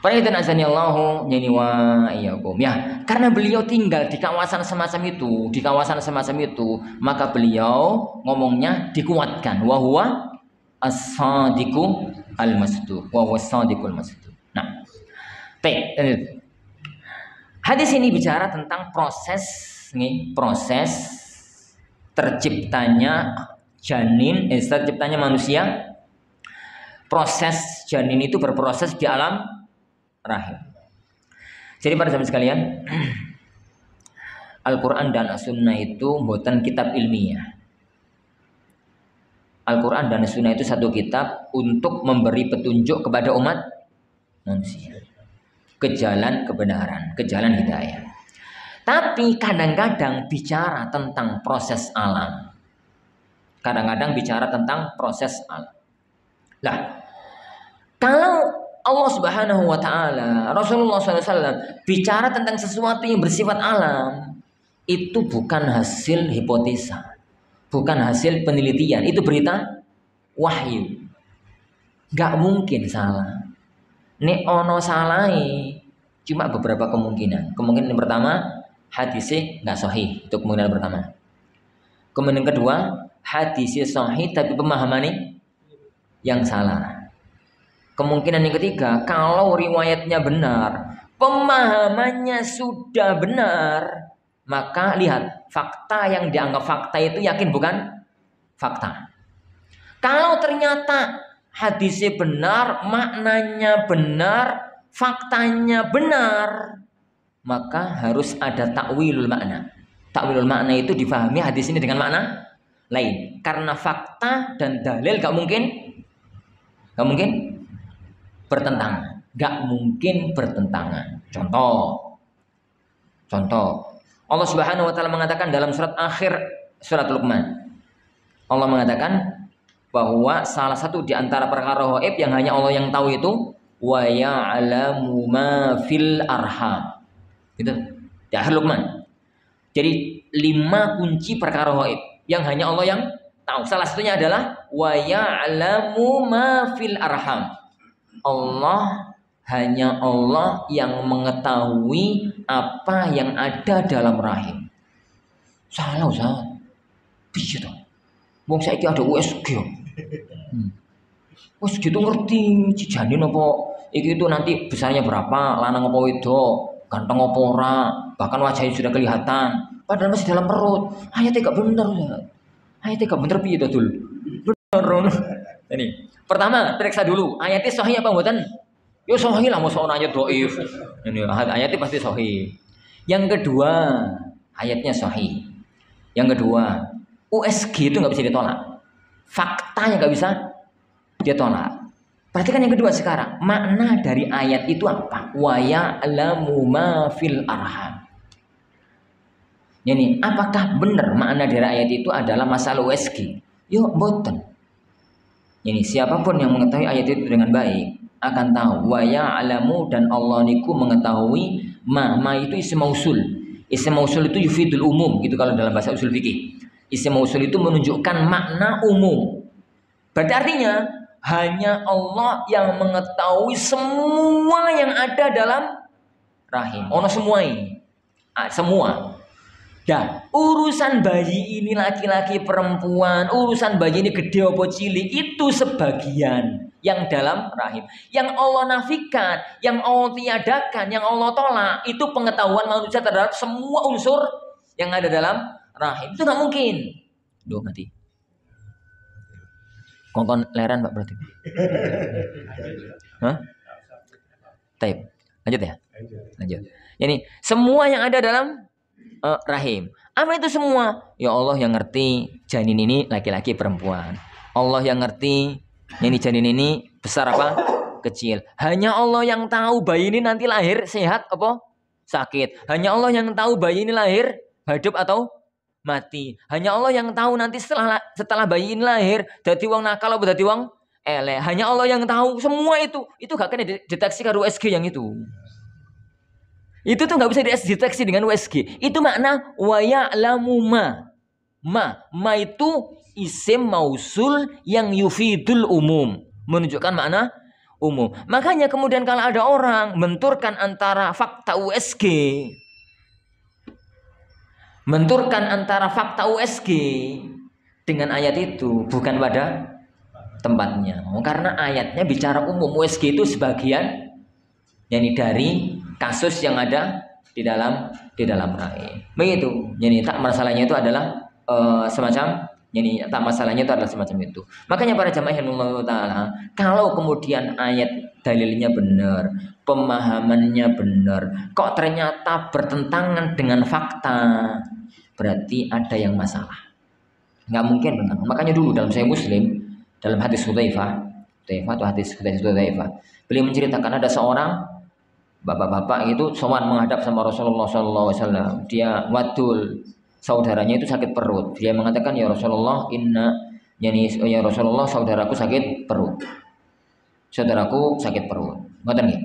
S1: Fa'idhan azanillahu yani wa iyyakum. Ya, karena beliau tinggal di kawasan semacam itu, maka beliau ngomongnya dikuatkan. Wa huwa as-sadiqu al-masduq. Wa huwa as-sadiqul masduq. Nah, hadis ini bicara tentang proses terciptanya janin, terciptanya manusia. Proses janin itu berproses di alam rahim. Jadi pada sahabat sekalian, Al-Quran dan As-Sunnah itu buatan kitab ilmiah. Al-Quran dan As-Sunnah itu satu kitab untuk memberi petunjuk kepada umat manusia ke jalan kebenaran, ke jalan hidayah. Tapi kadang-kadang bicara tentang proses alam. Lah, kalau Allah Subhanahu wa taala, Rasulullah SAW bicara tentang sesuatu yang bersifat alam, itu bukan hasil hipotesa, bukan hasil penelitian, itu berita wahyu. Gak mungkin salah. Nek ono salai cuma beberapa kemungkinan. Kemungkinan yang pertama, hadisnya nggak sahih, itu kemungkinan pertama. Kemungkinan kedua, hadisnya sahih tapi pemahamannya yang salah. Kemungkinan yang ketiga, kalau riwayatnya benar, pemahamannya sudah benar, maka lihat, fakta yang dianggap fakta itu yakin bukan fakta. Kalau ternyata hadisnya benar, maknanya benar, faktanya benar, maka harus ada takwilul makna. Takwilul makna itu difahami hadis ini dengan makna lain. Karena fakta dan dalil gak mungkin bertentangan. Contoh. Allah Subhanahu wa taala mengatakan dalam surat akhir surat Luqman. Allah mengatakan bahwa salah satu di antara perkara gaib yang hanya Allah yang tahu itu wa ya'lamu ma fil arham. Gitu. Di akhir Luqman. Jadi 5 kunci perkara gaib yang hanya Allah yang tahu. Salah satunya adalah wa ya'lamu ma fil arham. Hanya Allah yang mengetahui apa yang ada dalam rahim. Salah Ustaz. Bisa dong. Wong saiki ada USG. USG itu ngerti janin apa Iki itu nanti besarnya berapa, lanang apa wedok, ganteng apa ora, bahkan wajahnya sudah kelihatan. Padahal masih dalam perut. Ayatnya gak bener ya. Ayatnya gak bener piye to, Dul? Bener. Ini. Pertama, periksa dulu. Ayatnya sahih apa mboten? Yo sahih lah, mosok ayat dhaif. Ini ayatnya pasti sahih. Yang kedua, ayatnya sahih. Yang kedua, USG itu nggak bisa ditolak. Faktanya nggak bisa ditolak. Perhatikan yang kedua sekarang. Makna dari ayat itu apa? Wa ya'lamu ma fil arham. Yani, apakah benar makna dari ayat itu adalah masalah USG? Yo, mboten. Yani, siapapun yang mengetahui ayat itu dengan baik akan tahu wa ya'lamu dan Allah niku mengetahui ma itu isim mausul. Isim mausul itu yufidul umum gitu kalau dalam bahasa usul fikih. Isim mausul itu menunjukkan makna umum. Berarti artinya hanya Allah yang mengetahui semua yang ada dalam rahim. Ono semua ini. Semua. Dan urusan bayi ini laki-laki perempuan, urusan bayi ini gede apa cilik itu sebagian yang dalam rahim. Yang Allah nafikan, yang Allah tiadakan, yang Allah tolak itu pengetahuan manusia terhadap semua unsur yang ada dalam rahim. Itu nggak mungkin. Duh mati. Kongkon leran Pak berarti. Hah? Taib. Lanjut ya. Lanjut. Jadi semua yang ada dalam rahim. Apa itu semua? Ya Allah yang ngerti janin ini laki-laki perempuan. Allah yang ngerti ini janin ini besar apa? Kecil. Hanya Allah yang tahu bayi ini nanti lahir sehat apa? Sakit. Hanya Allah yang tahu bayi ini lahir hidup atau mati. Hanya Allah yang tahu nanti setelah bayi ini lahir dadi wong nakal atau dadi wong elek. Hanya Allah yang tahu semua itu. Itu gak kena deteksi karo USG yang itu. Itu tuh nggak bisa dideteksi dengan USG. Itu makna wa ya'lamu ma. Ma itu isim mausul yang yufidul umum, menunjukkan makna umum. Makanya kemudian kalau ada orang benturkan antara fakta USG, dengan ayat itu bukan pada tempatnya. Karena ayatnya bicara umum, USG itu sebagian yakni dari kasus yang ada di dalam rahim. Begitu. Jadi tak masalahnya itu adalah semacam itu. Makanya para jamaah yang Allah Taala, kalau kemudian ayat dalilnya benar, pemahamannya benar, kok ternyata bertentangan dengan fakta, berarti ada yang masalah. Nggak mungkin benar. Makanya dulu dalam Sahih Muslim, dalam hadis Hudzaifah atau hadis Hudzaifah, beliau menceritakan ada seorang bapak-bapak itu sowan menghadap sama Rasulullah SAW. Dia wadul, saudaranya itu sakit perut. Dia mengatakan, ya Rasulullah, ya Rasulullah, saudaraku sakit perut. Ngoten nggih.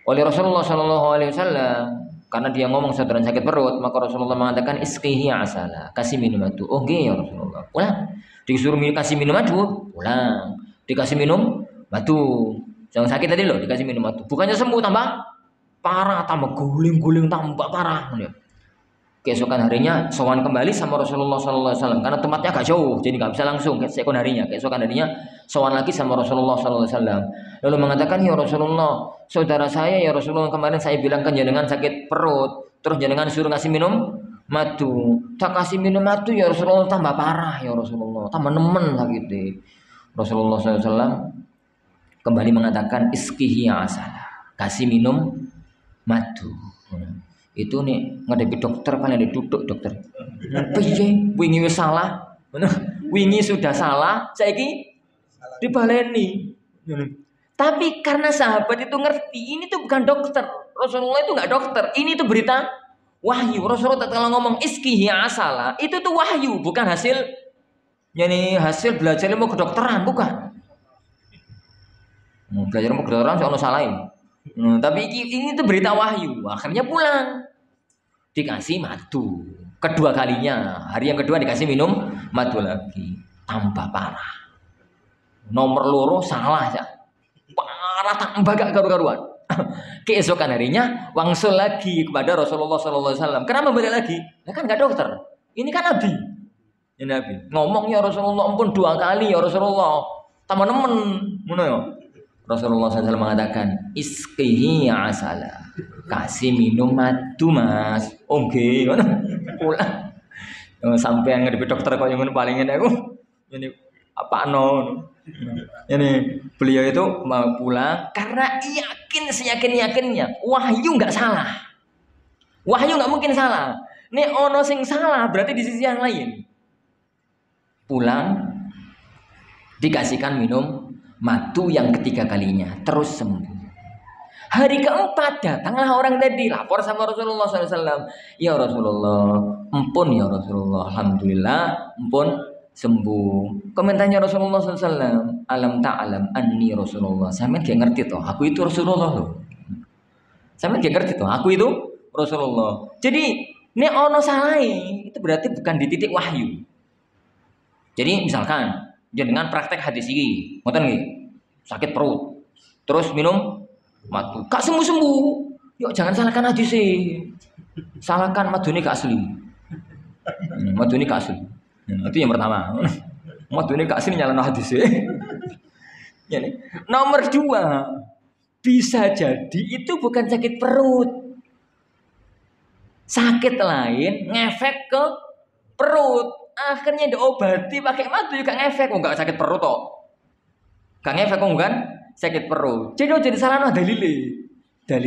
S1: Oleh Rasulullah SAW, karena dia ngomong saudara sakit perut, maka Rasulullah mengatakan isqihi asala, kasih minum madu. Oh nggih ya Rasulullah. Ulang. Disuruh kasih minum madu, ulang. Dikasih minum madu. Yang sakit tadi loh dikasih minum madu. Bukannya sembuh tambah parah, tambah guling-guling tambah parah. Keesokan harinya sowan kembali sama Rasulullah SAW karena tempatnya agak jauh, jadi nggak bisa langsung. Keesokan harinya sowan lagi sama Rasulullah SAW. Lalu mengatakan, ya Rasulullah, saudara saya ya Rasulullah kemarin saya bilang kan jenengan sakit perut, terus jenengan suruh ngasih minum madu. Tak kasih minum madu ya Rasulullah tambah parah ya Rasulullah, tambah nemen sakit. Rasulullah SAW kembali mengatakan isqihi asala, kasih minum madu. Itu nih ngadepi dokter paling duduk dokter. Piye wingi wis salah. Wingi sudah salah, saiki dibaleni. Tapi karena sahabat itu ngerti, ini tuh bukan dokter. Rasulullah itu enggak dokter. Ini tuh berita wahyu. Rasulullah kalau ngomong isqihi asala, itu tuh wahyu, bukan hasil belajar ilmu kedokteran, bukan. Belajar ilmu kedokteran soal salahin. Tapi ini tuh berita wahyu. Akhirnya pulang, dikasih madu. Kedua kalinya, hari yang kedua dikasih minum madu lagi, tambah parah. Nomor loro salah ya, parah tambah gak karu-karuan. Keesokan harinya wangsul lagi kepada Rasulullah SAW. Kenapa balik lagi? Nah, kan gak dokter, ini kan Nabi. Ini Nabi ngomong, ya Rasulullah ampun 2 kali ya Rasulullah, tambah nemen, mana ya? Rasulullah SAW mengatakan, isqihi asala. Kasih minum madu mas. Oke, pulang. Sampai yang ngadepi dokter kok yang paling ini aku. Ini apa no? Ini beliau itu mau pulang karena seyakin-yakinnya wahyu nggak salah. Wahyu nggak mungkin salah. Nek ono sing salah berarti di sisi yang lain. Pulang dikasihkan minum madu yang ketiga kalinya terus sembuh. Hari keempat datanglah orang tadi lapor sama Rasulullah SAW. Ya Rasulullah, ampun ya Rasulullah, alhamdulillah, ampun sembuh. Komentarnya Rasulullah SAW, alam ta'alam anni Rasulullah. Sampeyan gak ngerti toh, aku itu Rasulullah loh. Sampeyan gak ngerti toh, aku itu Rasulullah. Jadi ini ono salai itu berarti bukan di titik wahyu. Jadi misalkan jenengan praktek hadis ini, ngoten nggih, sakit perut, terus minum madu, gak sembuh-sembuh. Yuk jangan salahkan hadis salahkan madu ini gak asli. Madu ini gak asli. Itu yang pertama. Madu ini gak asli nyalahkan hadis. Nomor dua, bisa jadi itu bukan sakit perut. Sakit lain ngefek ke perut. Akhirnya diobati pakai madu juga ngefek, kok nggak sakit perut toh? Gak ngefek kok kan? Sakit perut. Jadi salah dalil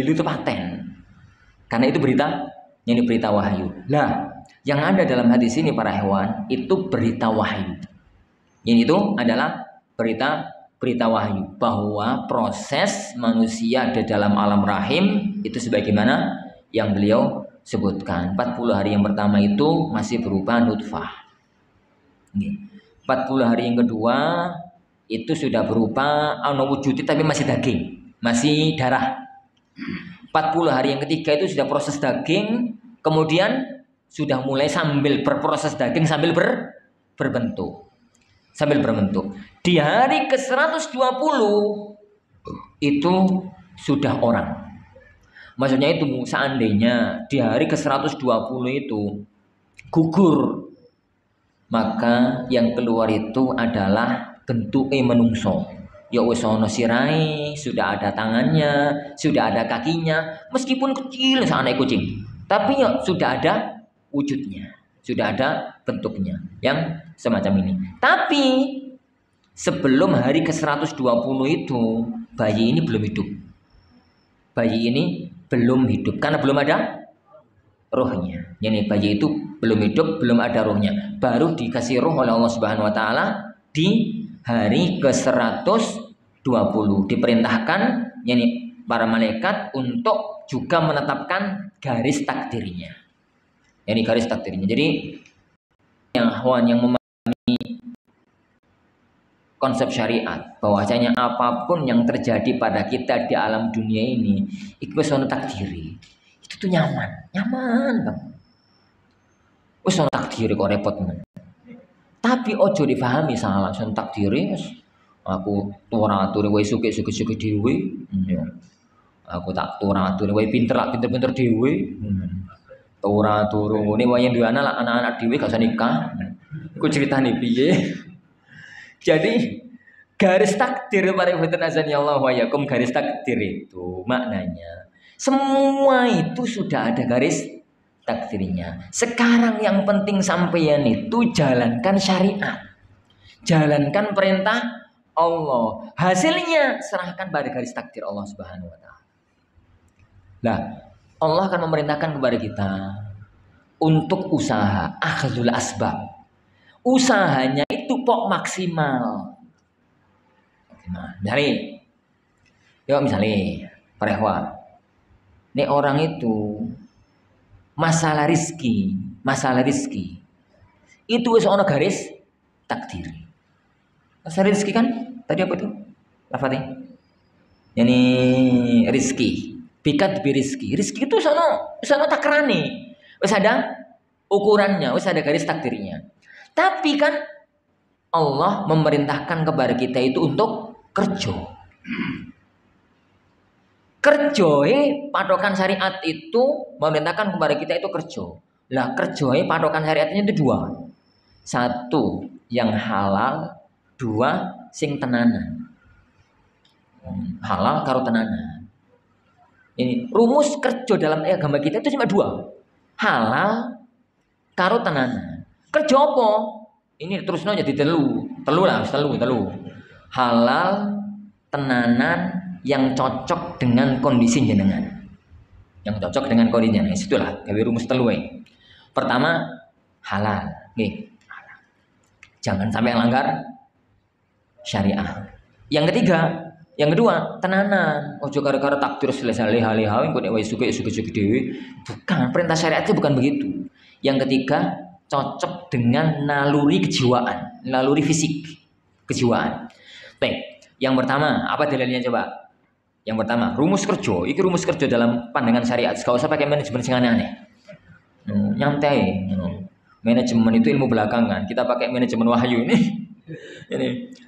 S1: itu paten. Karena itu berita, ini berita wahyu. Lah, yang ada dalam hadis ini para hewan itu berita wahyu. Ini itu adalah berita wahyu bahwa proses manusia di dalam alam rahim itu sebagaimana yang beliau sebutkan. 40 hari yang pertama itu masih berupa nutfah. 40 hari yang kedua itu sudah berupa wujudi tapi masih daging, masih darah. 40 hari yang ketiga itu sudah proses daging, kemudian sudah mulai sambil berproses daging sambil berbentuk. Sambil berbentuk. Di hari ke-120 itu sudah orang. Maksudnya itu seandainya di hari ke-120 itu gugur, maka yang keluar itu adalah bentuke menungso. Ya wis ana sirahe, sudah ada tangannya, sudah ada kakinya, meskipun kecil seanak kucing. Tapi ya sudah ada wujudnya, sudah ada bentuknya yang semacam ini. Tapi sebelum hari ke-120 itu bayi ini belum hidup. Bayi ini belum hidup karena belum ada rohnya. Yani bayi itu belum hidup, belum ada rohnya. Baru dikasih roh oleh Allah Subhanahu wa taala di hari ke-120. Diperintahkan yani para malaikat untuk juga menetapkan garis takdirnya. Yani garis takdirnya. Jadi yang memahami konsep syariat bahwasanya apapun yang terjadi pada kita di alam dunia ini itu sono takdiri. Itu tuh nyaman bang. Wes sono takdiri kok repot men. Tapi ojo difahami salah sono takdiri. Aku turatur wae suke dhewe. Aku tak turatur wae pinter dhewe. Turatur ngene wae duwe anak-anak dhewe gak usah nikah. Iku ceritane piye? Jadi garis takdir para ikhwatan azan ya Allah wa yakum, garis takdir itu maknanya semua itu sudah ada garis takdirnya. Sekarang yang penting sampeyan itu jalankan syariat, jalankan perintah Allah. Hasilnya serahkan pada garis takdir Allah Subhanahu wa taala. Nah, Allah akan memerintahkan kepada kita untuk usaha akhdul asbab. Usahanya itu pok maksimal. Dari, yuk misalnya perehwa, ini orang itu masalah rizki, itu wis ono garis takdir. Masalah rizki kan tadi apa itu? Lafadznya, yani rizki, bikat birizki. Rizki itu sono takrane, wis ada ukurannya, wis ada garis takdirnya. Tapi kan Allah memerintahkan kepada kita itu untuk kerja. Patokan syariat itu memerintahkan kepada kita itu kerja. Lah kerja patokan syariatnya itu dua. Satu yang halal, dua sing tenanan. Halal karo tenanan. Ini rumus kerja dalam agama kita itu cuma dua. Halal karo tenanan. Kerja apa? Ini terus nanya di telu lah, telu. Halal tenanan yang cocok dengan kondisi jenengan. Yang cocok dengan kondisi jenengan. Itulah gawe rumus telu. Pertama halal, nggih. Jangan sampai langgar syariah. Yang kedua, tenanan. Ojo karo-karo takdir selesai-leha engko nek wis suke-suke dhewe. Bukan, perintah syariat itu bukan begitu. Yang ketiga, cocok dengan naluri kejiwaan, naluri fisik kejiwaan. Baik, yang pertama, apa dalilnya coba? Yang pertama, rumus kerja. Iki rumus kerja dalam pandangan syariat. Gak usah pakai manajemen sing aneh-aneh. Nyantai. Manajemen itu ilmu belakangan. Kita pakai manajemen wahyu ini.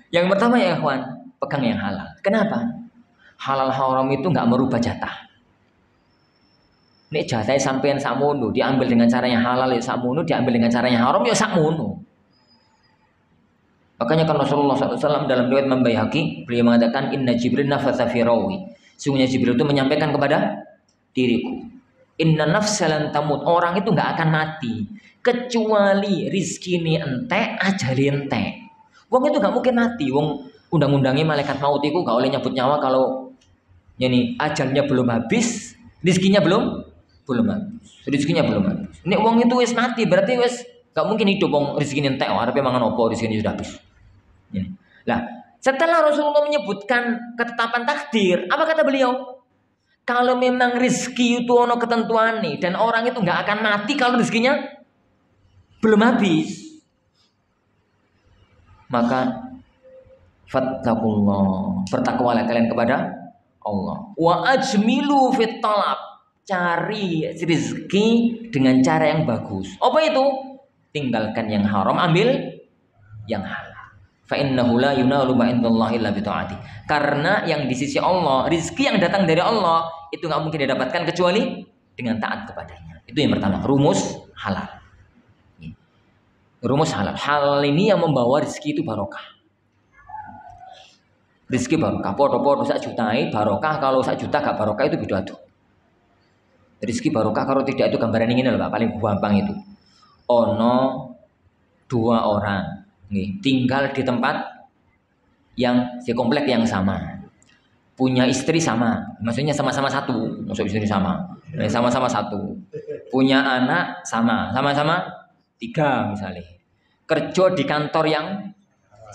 S1: Yang pertama ya ikhwan, pegang yang halal. Kenapa? Halal haram itu nggak merubah jatah. Nek jatahnya sampean sakmono, diambil dengan cara yang halal ya sakmono, diambil dengan cara yang haram ya sakmono. Makanya kan Rasulullah SAW dalam riwayat Imam Baihaqi, beliau mengatakan Inna Jibril nafatha fi rawi. Sungguhnya Jibril itu menyampaikan kepada diriku, Inna nafsalan tamut, orang itu nggak akan mati kecuali rizki ini ente, ajali ente. Wong itu nggak mungkin mati. Wong undang-undangnya malaikat maut itu nggak boleh nyebut nyawa kalau ini ajalnya belum habis, rizkinya belum habis. Rizkinya belum habis. Nek wong itu wis mati berarti wis nggak mungkin hidup. Wong rizkinya ente, arepe mangan opo, rizkinya sudah habis. Nah, setelah Rasulullah menyebutkan ketetapan takdir, apa kata beliau? Kalau memang rizki itu ono ketentuan nih, dan orang itu nggak akan mati kalau rizkinya belum habis, maka fattaqullah, bertakwalah kalian kepada Allah. Wa ajmilu fit talab, cari rizki dengan cara yang bagus. Apa itu? Tinggalkan yang haram, ambil yang halal. Fa innahu la yunalu ma indallahi illa bi ta'ati. Karena yang di sisi Allah, rizki yang datang dari Allah itu nggak mungkin didapatkan kecuali dengan taat kepadanya. Itu yang pertama, rumus halal. Rumus halal. Hal ini yang membawa rizki itu barokah. Rizki barokah. Podo-podo sak jutai barokah, kalau sak juta gak barokah itu beda tuh. Rizki barokah kalau tidak itu gambaran ini loh Pak, paling gampang itu. Ono dua orang nih, tinggal di tempat yang di komplek yang sama, punya istri sama, maksudnya sama-sama satu, maksud istri sama-sama satu, punya anak sama-sama 3 misalnya, kerja di kantor yang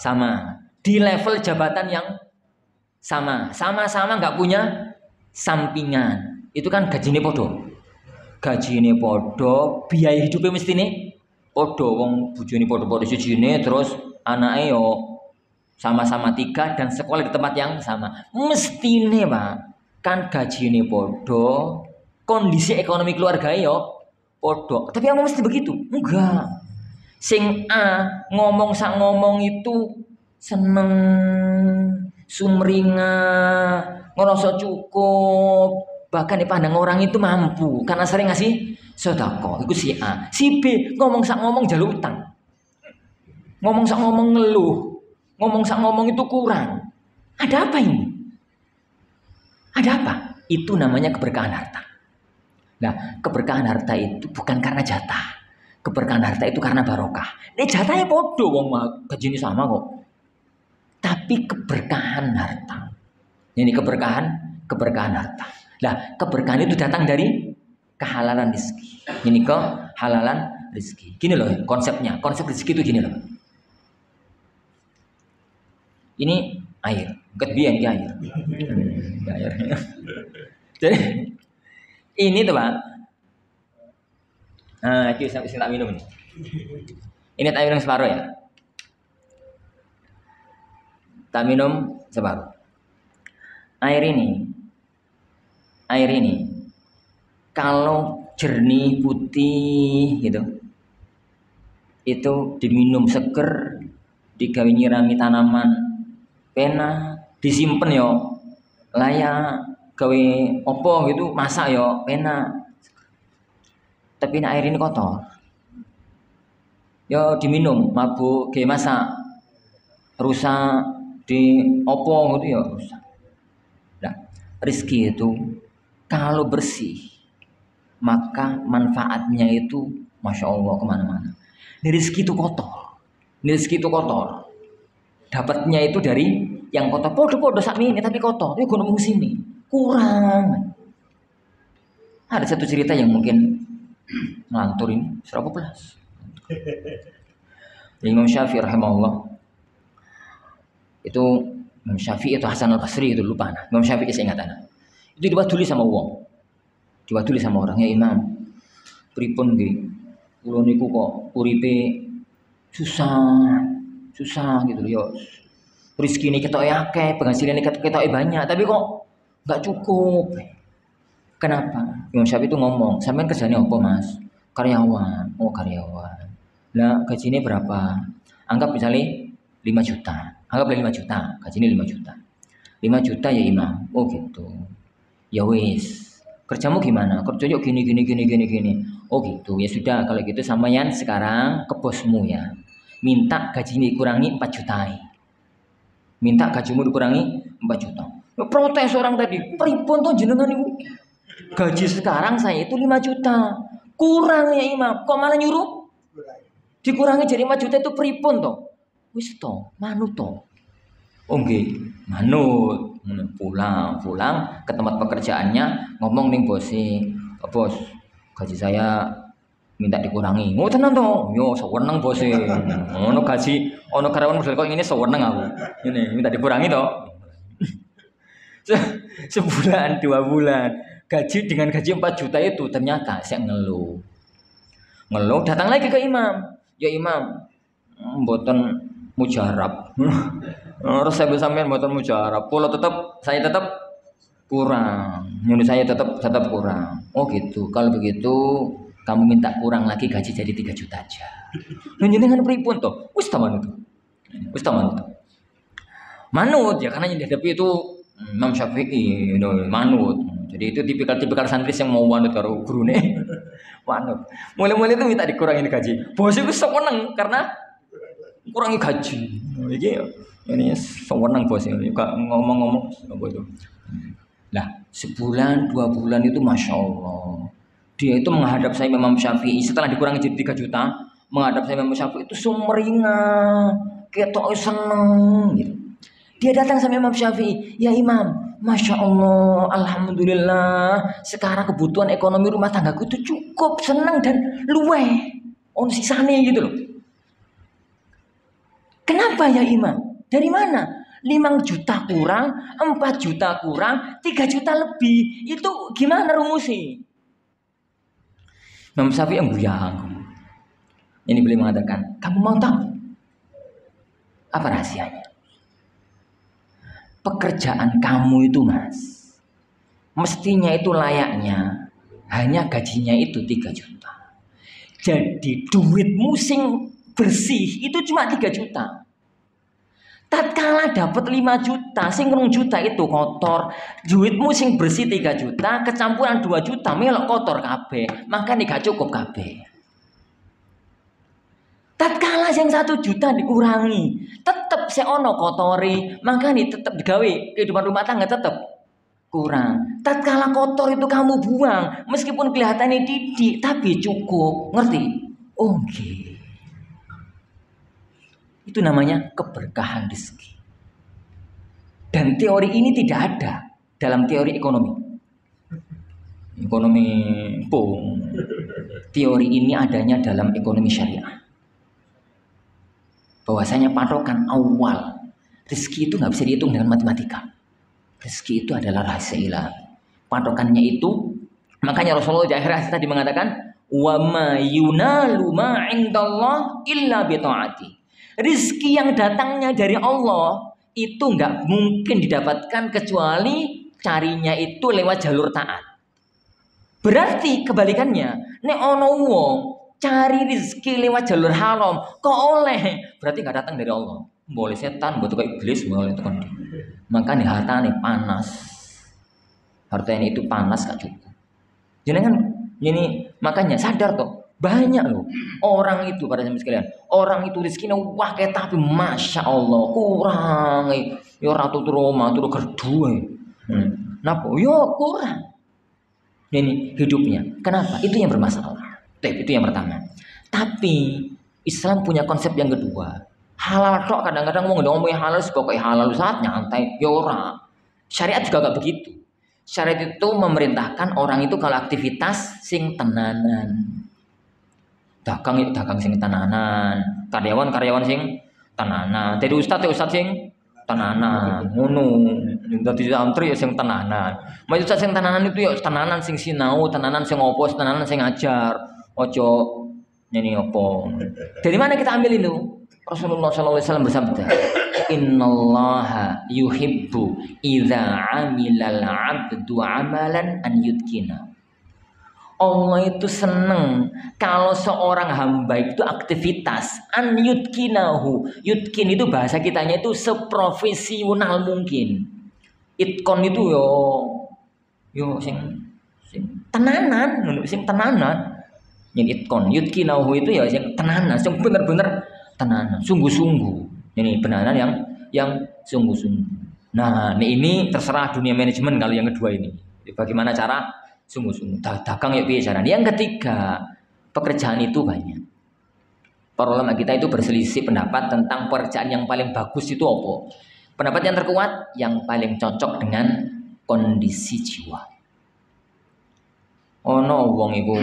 S1: sama, di level jabatan yang sama-sama nggak punya sampingan, itu kan gajinya podo, biaya hidupnya mesti nih podo, wong bojone podo-podo sijine, terus anake yo sama-sama 3 dan sekolah di tempat yang sama. Mestine, Pak, kan gajine podo, kondisi ekonomi keluarga yo podo. Tapi yang mesti begitu? Enggak. Sing A ngomong sak ngomong itu seneng, sumringah, ngerasa cukup, bahkan dipandang orang itu mampu karena sering ngasih sedekah. Itu si A. Si B ngomong sak ngomong jaluk utang, ngomong sak ngomong ngeluh, ngomong sak ngomong itu kurang. Ada apa ini? Ada apa? Itu namanya keberkahan harta. Nah, keberkahan harta itu bukan karena jatah. Keberkahan harta itu karena barokah. Ini jatahnya podo, wong gajinya sama kok. Tapi keberkahan harta. Ini keberkahan harta. Nah, keberkahan itu datang dari kehalalan rezeki. Ini kehalalan rezeki. Gini loh konsepnya. Konsep rezeki itu gini loh. Ini air. Ketbian air. Air. Jadi ini tuh Pak. Nah, itu saya tak minum ini. Ini tak minum separuh ya. Tak minum separuh. Air ini kalau jernih putih gitu, itu diminum seger, digawe nyirami tanaman, pena, disimpen yo layak, gawe opo gitu, masak yo pena. Tapi air ini kotor, yo diminum, mabuk, gawe masak, rusak, di opo gitu ya rusak. Rizki itu kalau bersih maka manfaatnya itu Masya Allah kemana-mana. Rizki itu kotor. Rizki itu kotor. Dapatnya itu dari yang kotor. Podo-podo sak ini tapi kotor. Itu gunung sini. Kurang. Ada satu cerita yang mungkin ngantur ini. Serapa belas. Imam Syafi'i rahimahullah. Itu Imam Syafi'i itu Hasan al-Basri itu lupa. Imam Syafi'i saya ingat. Itu diwaduli sama wong. Diwaduli sama orang. Ya Imam. Pripun nggih. Kula niku kok uripe susah gitu loh. Rezeki ini ketoke akeh, penghasilan ini ketoke banyak, tapi kok nggak cukup. Kenapa? Imam Syafi'i itu ngomong, sampean kerjanya apa Mas? Karyawan. Oh karyawan. Lah gajinya berapa? Anggap misalnya 5 juta. Anggaplah 5 juta, gajinya 5 juta. 5 juta ya Imam. Oh gitu. Ya wis. Kerjamu gimana? Kerjanya gini. Oh gitu. Ya sudah kalau gitu sampean sekarang ke bosmu ya. Minta gajinya dikurangi 4 juta. Minta gajimu dikurangi 4 juta. Protes orang tadi. Pripun toh jenengan ibu? Gaji sekarang saya itu 5 juta. Kurang ya Imam. Kok malah nyuruh? Dikurangi jadi 4 juta itu pripun toh? Wis toh, manut toh. Oh nggih, manut. Pulang ke tempat pekerjaannya ngomong ning bosi. Bos, gaji saya minta dikurangi. Oh tenan toh. Yo sewenang bos e. Ono gaji, ono karyawan model kok ini sewenang aku. Ini minta dikurangi toh. Sebulan, 2 bulan. Gaji dengan gaji 4 juta itu ternyata saya ngeluh. Datang lagi ke imam. Ya imam, mboten mujarab. Terus saya sampean mboten mujarab. Saya tetap kurang. Nyuruh saya tetap kurang. Oh gitu. Kalau begitu kamu minta kurang lagi gaji jadi 3 juta aja. Njenengan pripun toh? Wis ta manut. Manut ya karena yang dihadapi itu Imam Syafi'i, manut. Jadi itu tipikal santri yang mau manut karo gurune. Manut. Mulai-mulai itu minta dikurangin gaji. Bos itu seneng karena kurangi gaji. Ini seneng bos ini. Ngomong-ngomong apa itu? Lah, sebulan 2 bulan itu Masya Allah. Dia itu menghadap saya Imam Syafi'i setelah dikurangi jadi 3 juta, menghadap saya Imam Syafi'i itu sumringah, ketok seneng gitu. Dia datang sama Imam Syafi'i, ya Imam, Masya Allah, Alhamdulillah, sekarang kebutuhan ekonomi rumah tanggaku itu cukup, senang dan luweh, on sisanya gitu loh. Kenapa ya Imam? Dari mana? 5 juta kurang, 4 juta kurang, 3 juta lebih. Itu gimana rumusnya? Imam Syafi'i yang buyang. Ini beliau mengatakan, kamu mau tahu apa rahasianya? Pekerjaan kamu itu Mas, mestinya itu layaknya hanya gajinya itu 3 juta. Jadi duitmu sing bersih itu cuma 3 juta. Tatkala dapat 5 juta, sing 2 juta itu kotor. Duitmu sing bersih 3 juta, kecampuran 2 juta melok kotor kabeh. Maka ini gak cukup kabeh. Tatkala yang 1 juta dikurangi, tetap seono kotori, maka ini tetap digawe kehidupan rumah tangga tetap kurang. Tatkala kotor itu kamu buang, meskipun kelihatannya didik, tapi cukup, ngerti? Oke. Itu namanya keberkahan rezeki. Dan teori ini tidak ada dalam teori ekonomi. Ekonomi pung. Teori ini adanya dalam ekonomi syariah. Bahwasanya patokan awal rezeki itu nggak bisa dihitung dengan matematika. Rezeki itu adalah rahasia ilahi. Patokannya itu, makanya Rasulullah di akhir hadis tadi mengatakan, wa ma yunalu ma indallah illa bi taati. Rezeki yang datangnya dari Allah itu nggak mungkin didapatkan kecuali carinya itu lewat jalur taat. Berarti kebalikannya, nek ono wong cari rezeki lewat jalur haram, kok oleh? Berarti nggak datang dari Allah. Boleh setan, buat kayak iblis, boleh tekan. Maka nih harta nih panas. Harta ini itu panas gak cukup. Jadi kan ini makanya sadar toh. Banyak loh orang itu pada zaman sekalian. Orang itu rezekinya wah kayak tapi Masya Allah kurang. Ya ratu turoma turu kerdu. Napa? Yo kurang. Ini hidupnya. Kenapa? Itu yang bermasalah. Itu yang pertama. Tapi Islam punya konsep yang kedua. Halal kok kadang-kadang mau ngomongin halal pokoknya halal saat nyantai. Ya ora. Syariat juga gak begitu. Syariat itu memerintahkan orang itu kalau aktivitas sing tenanan. Dagang sing tenanan, karyawan sing tenanan. Jadi ustaz sing tenanan, ngono. Dadi santri ya sing tenanan. Mas ustaz sing tenanan itu ya tenanan sing sinau, tenanan sing opo, tenanan sing ngajar. Ojo nyanyi opo. Dari mana kita ambil itu? Rasulullah SAW bersabda, Innallaha yuhibbu idza 'amilal 'abdu 'amalan an yutqina. Allah itu seneng kalau seorang hamba itu aktivitas an yutqinahu. Yutqin itu bahasa kitanya itu seprofesional mungkin. Itkon itu yo sing tenanan, sing tenanan. Yang itkon, yutqinahu itu ya sing tenanan, sing bener-bener tenanan, sungguh-sungguh. Ini benaran yang sungguh-sungguh. Nah, ini terserah dunia manajemen kalau yang kedua ini. Bagaimana cara sungguh-sungguh. Dagang ya piye caranya. Yang ketiga, pekerjaan itu banyak. Para ulama kita itu berselisih pendapat tentang pekerjaan yang paling bagus itu apa. Pendapat yang terkuat yang paling cocok dengan kondisi jiwa. Ono wong iku.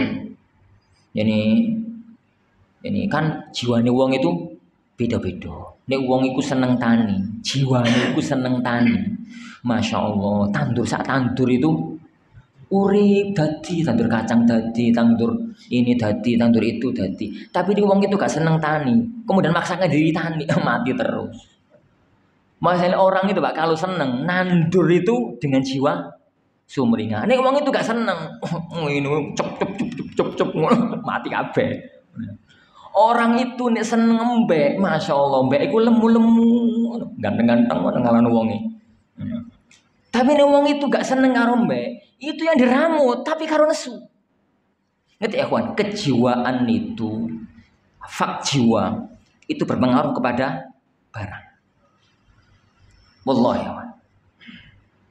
S1: Ini kan jiwane wong itu beda-beda. Nek wong iku seneng tani, jiwane iku seneng tani. Masya Allah, tandur itu urip dadi, tandur kacang dadi, tandur ini dadi, tandur itu dadi. Tapi di wong itu gak seneng tani, kemudian maksakan diri tani, mati terus. Masalah orang itu Pak kalau seneng nandur itu dengan jiwa sumringah. Nek wong itu gak seneng, ini cep mati kabeh. Orang itu nek seneng mbek, Masya Allah, mbek iku lemu-lemu, ganteng-ganteng ngalano wonge. Tapi nek wong itu gak seneng karo mbek, itu yang diramut tapi karo nesu. Ngerti ya kawan, kejiwaan itu fak jiwa itu berpengaruh kepada barang. Wallahi ya kawan.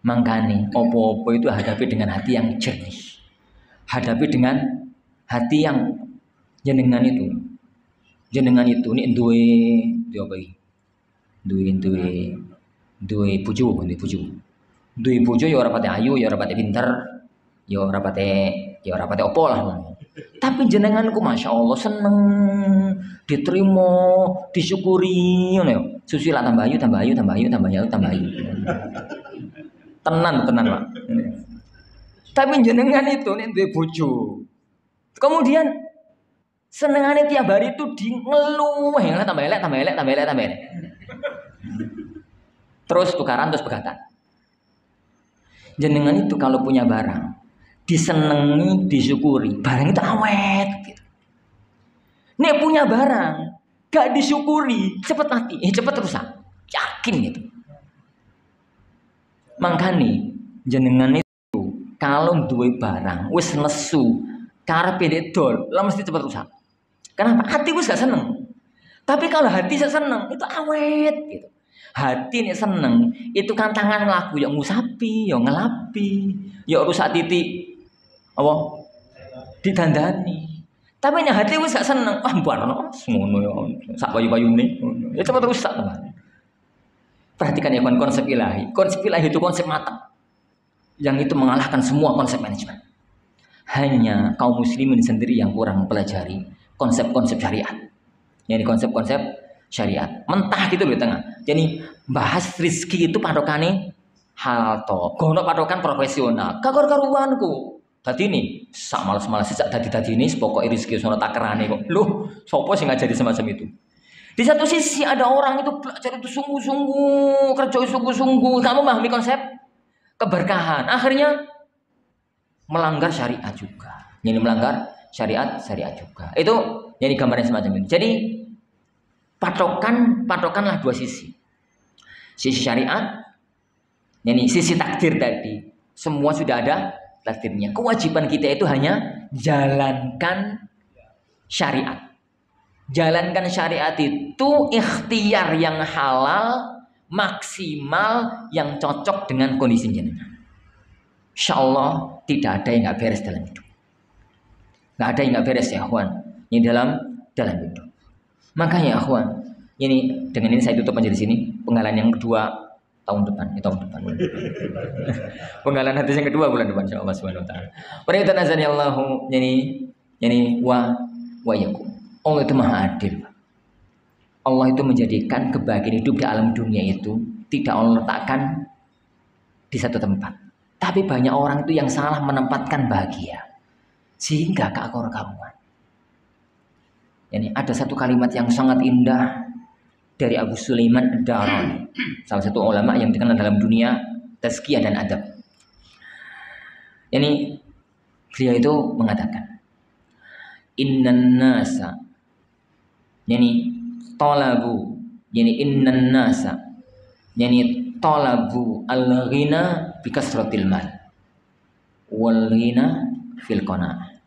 S1: Mangkane opo-opo itu hadapi dengan hati yang jernih. Hadapi dengan hati yang jenengan itu nek duwe apa iki? Duwe bojo. Duwe bojo ya ora pate ayu, ya ora pate pinter, ya ora pate opo lah. Tapi jenenganku Masya Allah seneng, diterima, disyukuri ngono ya. Susila tambah ayu. Tenan Pak. Tapi jenengan itu nek duwe bojo. Kemudian senengane tiap hari itu di ngeluh, tambah elek. Terus tukaran terus begatan. Jenengan itu kalau punya barang, disenengi, disyukuri, barang itu awet gitu. Nek punya barang, gak disyukuri, cepet mati, cepet rusak. Yakin gitu. Makanya jenengan itu kalau duwe barang wis nesu karepe dol, lah mesti cepet rusak. Kenapa? Hati wis gak seneng. Tapi kalau hati saya seneng, itu awet gitu. Hati nih seneng, itu kan tangan ngelaku yang ngusapi, yang ngelapi, ya rusak titik apa? Ditandani. Tapi nih hati wis gak seneng, barno ngono ya, sak payu-payune. Ya cepet rusak, teman. Perhatikan ya konsep ilahi. Konsep ilahi itu konsep matang. Yang itu mengalahkan semua konsep manajemen. Hanya kaum muslimin sendiri yang kurang mempelajari konsep-konsep syariat. Ini konsep-konsep syariat. Mentah gitu loh tengah. Jadi bahas rizki itu padokane halal to. Gono padokan profesional. Karuanku. Tadi ini sak malas-malas sejak tadi ini pokok rizki sono takerane kok. Loh, sopo sing ngajari semacam itu? Di satu sisi ada orang itu belajar itu sungguh-sungguh, kerja sungguh-sungguh, kamu memahami konsep keberkahan. Akhirnya melanggar syariat juga. Jadi melanggar syariat juga. Itu jadi gambaran semacam ini. Jadi patokanlah dua sisi. Sisi syariat, yani sisi takdir tadi. Semua sudah ada takdirnya. Kewajiban kita itu hanya jalankan syariat. Jalankan syariat itu ikhtiar yang halal, maksimal, yang cocok dengan kondisi jenengan. Insya Allah tidak ada yang nggak beres dalam hidup. Nggak ada yang nggak beres ya akhwan. Ini dalam hidup. Makanya akhwan, ini dengan ini saya tutup aja di sini. Penggalan yang kedua tahun depan. Penggalan hadis yang kedua bulan depan insyaallah subhanahu wa taala. Perintah azani Allahu yani wa yakum. Allah itu maha adil. Allah itu menjadikan kebahagiaan hidup di alam dunia itu tidak Allah letakkan di satu tempat. Tapi banyak orang itu yang salah menempatkan bahagia. Sehingga keakor-karuan. Yani ada satu kalimat yang sangat indah dari Abu Sulaiman Ad-Darani, salah satu ulama yang dikenal dalam dunia tazkiyah dan adab. Yani beliau itu mengatakan, innan nasa, yani talabu, yani innan nasa, yani talabu al-ghina bi kasratil mal wal ghina fil qanaah.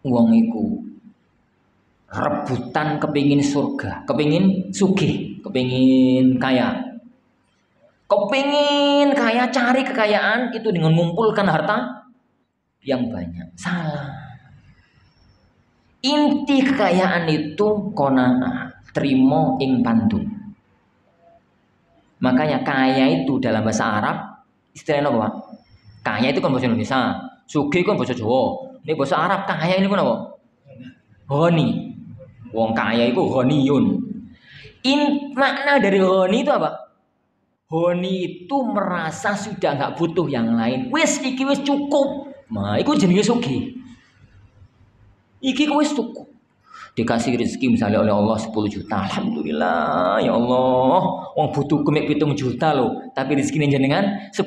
S1: Wong iku rebutan kepingin surga, kepingin sugih, kepingin kaya, cari kekayaan itu dengan mengumpulkan harta yang banyak. Salah. Inti kekayaan itu qanaah, trimo ing pandum. Makanya kaya itu dalam bahasa Arab istilahnya apa? Kaya itu kan bahasa Indonesia, sugih kan bahasa Jawa. Ini bahasa Arab kaya ini kan apa? Honi. Wong kaya itu honiyun. Makna dari honi itu apa? Honi itu merasa sudah nggak butuh yang lain. Wis iki wis cukup. Nah, iku jenenge sugih. Iki wis cukup. Dikasih rezeki misalnya oleh Allah 10 juta. Alhamdulillah ya Allah. Wong butuh kemek 7 juta loh, tapi rezekine jenengan 10.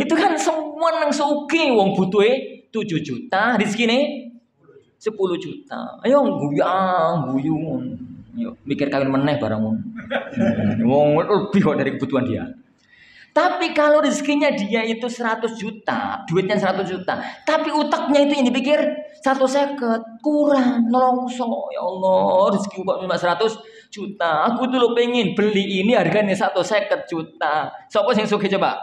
S1: Itu kan semua nang sugih, wong butuhe 7 juta, rezekine 10 juta. Ayo guyung. Yuk, mikir kawin meneh barangmu. Wong lebih kok dari kebutuhan dia. Tapi kalau rezekinya dia itu 100 juta, duitnya 100 juta, tapi utaknya itu yang dipikir 150, kurang, nolongso. Ya Allah, rezeki kok cuma 100 juta. Aku tuh lo pengen beli ini harganya 150 juta. Siapa yang suka coba?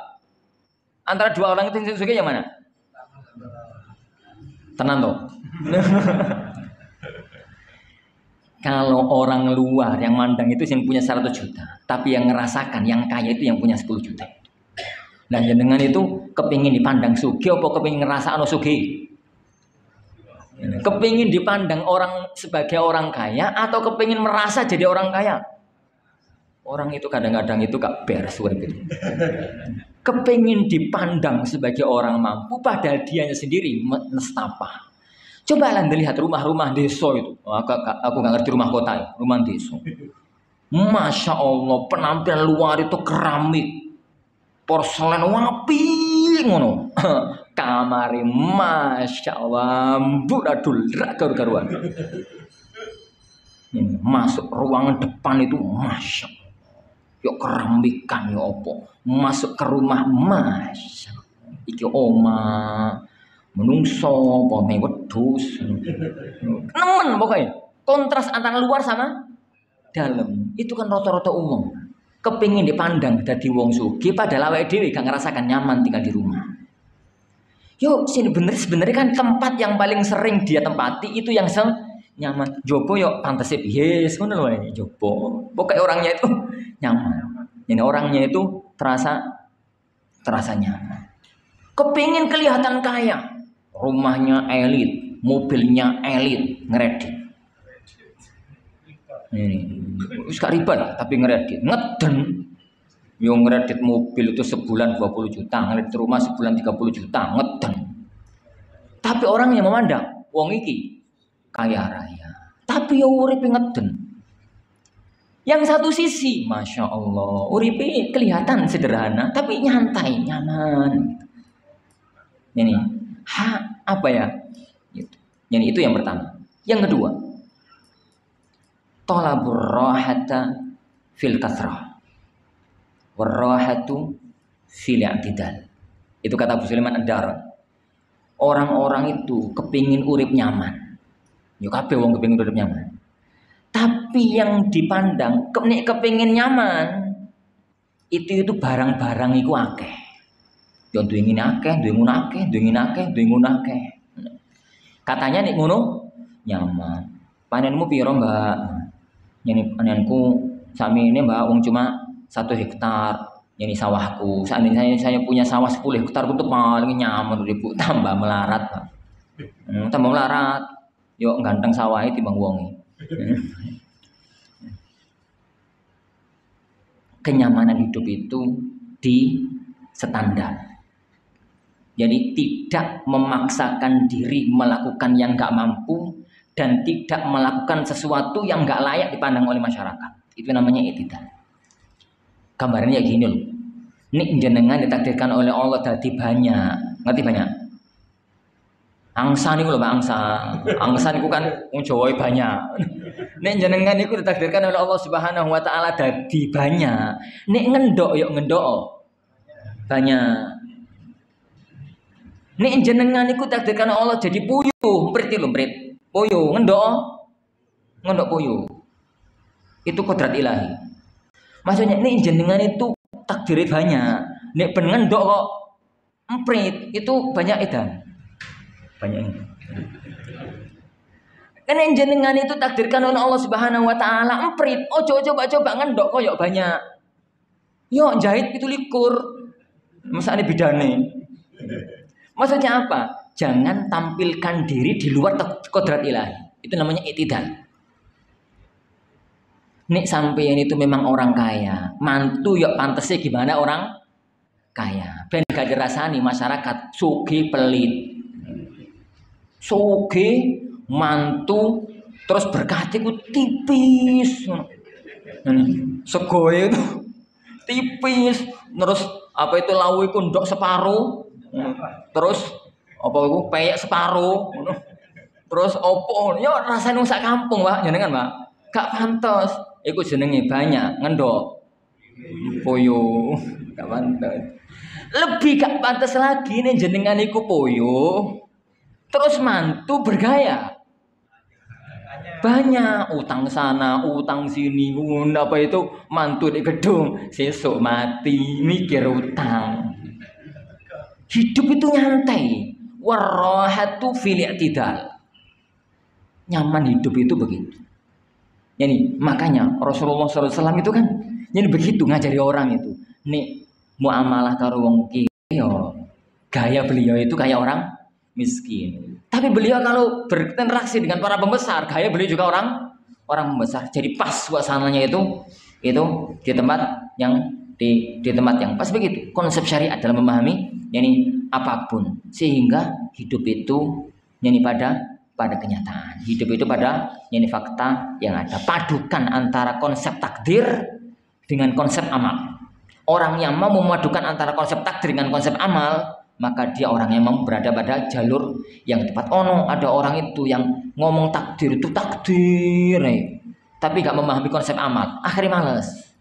S1: Antara dua orang itu yang suka yang mana? Tenang toh. Kalau orang luar yang mandang itu yang punya 100 juta, tapi yang ngerasakan, yang kaya itu yang punya 10 juta. Nah, jenengan itu kepingin dipandang sugih apa kepingin ngerasa sugih? Kepingin dipandang orang sebagai orang kaya atau kepingin merasa jadi orang kaya? Orang itu kadang-kadang itu gak beres gitu. Kepingin dipandang sebagai orang mampu padahal dianya sendiri nestapa. Coba Anda lihat rumah-rumah desa itu. Aku gak ngerti rumah kota ya, rumah desa. Masya Allah, penampilan luar itu keramik, porselen wapi ngono. Kamare masya Allah, buradul karuan. Masuk ruangan depan itu masya Allah. Yuk keramikan ya opo. Masuk ke rumah masya Allah. Iki oma menungso pomeng wedhus. Nemen pokoknya. Kontras antara luar sama dalam. Itu kan rata-rata umum. Kepingin dipandang dadi wong sugih padahal awake dhewe gak ngerasakan nyaman tinggal di rumah. Yuk sini sebenarnya kan tempat yang paling sering dia tempati itu yang nyaman. Jopo yuk pantese yes ngono lho jopo. Pokoknya orangnya itu nyaman. Ini orangnya itu terasa nyaman. Kepingin kelihatan kaya. Rumahnya elit, mobilnya elit, ngeredit. Ini wis gak ribet lah, tapi ngeredit, ngeden. Yo ngeredit mobil itu sebulan 20 juta, ngeredit rumah sebulan 30 juta, ngeden. Tapi orang yang memandang, wong iki kaya raya. Tapi yo uripe ngeden. Yang satu sisi, masya Allah, uripe kelihatan sederhana, tapi nyantai, nyaman. Ini, apa ya? Jadi itu yang pertama. Yang kedua, talabur rahata fil kathrah, warahatu fil i'tidal. Itu kata Abu Sulaiman Ad-Darani. Orang-orang itu kepingin urip nyaman. Yo kabeh wong kepingin urip nyaman. Tapi yang dipandang kepingin nyaman itu barang-barang iku akeh. Yo duwe ngene akeh, duwe ngono akeh, duwe ngene akeh, duwe ngono akeh. Katanya nek ngono nyaman. Panenmu piro, Mbak? Ini panenku sami ini, Mbak, wong cuma 1 hektar. Ini sawahku. Seandainya saya punya sawah 10 hektar itu paling nyaman Ibu, tambah melarat, Pak. Tambah melarat. Yo ganteng sawahnya timbang wonge. Kenyamanan hidup itu di standar. Jadi tidak memaksakan diri melakukan yang nggak mampu dan tidak melakukan sesuatu yang nggak layak dipandang oleh masyarakat. Itu namanya i'tidal. Gambarnya gini loh. Nek jenengan ditakdirkan oleh Allah dadi banyak. Ngerti banyak? Angsa niku lho, Pak, angsa. Angsa niku kan wong Jawa banyak. Nek jenengan niku ditakdirkan oleh Allah Subhanahu wa taala dadi banyak. Nek ngendok yo ngendok banyak. Nek jenengan niku takdirkan Allah jadi puyuh, mprit lho, mprit. Puyuh ngendok puyuh. Itu kodrat ilahi. Maksudnya nek jenengan itu takdir banyak. Nek ben ngendok kok mprit, itu banyak edan. Banyak ini. Karena jenengan itu takdirkan oleh Allah Subhanahu wa taala emprit. Oh coba ngendok koyok banyak. Yo jahit itu likur. Masane bidane. Maksudnya apa? Jangan tampilkan diri di luar kodrat ilahi. Itu namanya i'tidal. Nek sampeyan itu memang orang kaya, mantu yo pantese gimana orang kaya. Ben gak dirasani masyarakat sugih pelit. Soge mantu terus berkati ku tipis, segoe itu tipis, terus apa itu lawu iku ndok separuh, terus apa iku peyek separuh, terus opo, yo rasane wong sak kampung, Pak, jenengan, Pak, gak pantes, iku jenenge banyak ngendok, poyo, gak pantes, lebih gak pantes lagi nih jenengan iku poyo. Terus mantu bergaya banyak, utang sana, utang sini, apa itu mantu di gedung, sesuk mati mikir utang. Hidup itu nyantai, warahatu fil i'tidal. Nyaman hidup itu begitu. Jadi makanya Rasulullah SAW itu kan, jadi begitu ngajari orang itu. Nih muamalah karo wong ki, gaya beliau itu kayak orang miskin. Tapi beliau kalau berinteraksi dengan para pembesar, gaya beliau juga orang pembesar. Jadi pas suasananya itu di tempat yang di tempat yang pas begitu. Konsep syariat dalam memahami yani apapun sehingga hidup itu yani pada kenyataan. Hidup itu pada yani fakta yang ada. Padukan antara konsep takdir dengan konsep amal. Orang yang mau memadukan antara konsep takdir dengan konsep amal, maka dia orang yang memang berada pada jalur yang tepat. Ada orang itu yang ngomong takdir itu takdir, tapi gak memahami konsep amal. Akhirnya malas.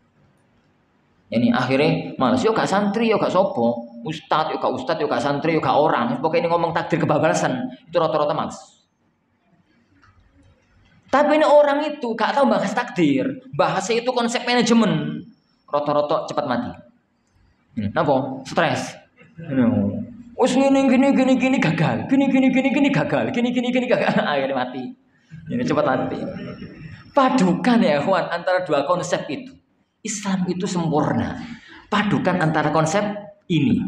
S1: Ini akhirnya malas. Yo gak santri, yo gak sopo, ustad, yo gak santri, yo gak orang. Pokoknya ini ngomong takdir kebablasan itu rata-rata malas. Tapi ini orang itu gak tahu bahas takdir, bahasa itu konsep manajemen, rata-rata cepat mati. Napa? Stres. Wes gini gagal, gini gagal, gini gagal, akhirnya mati. Ini cepat mati. Padukan ya kawan antara dua konsep itu. Islam itu sempurna. Padukan antara konsep ini.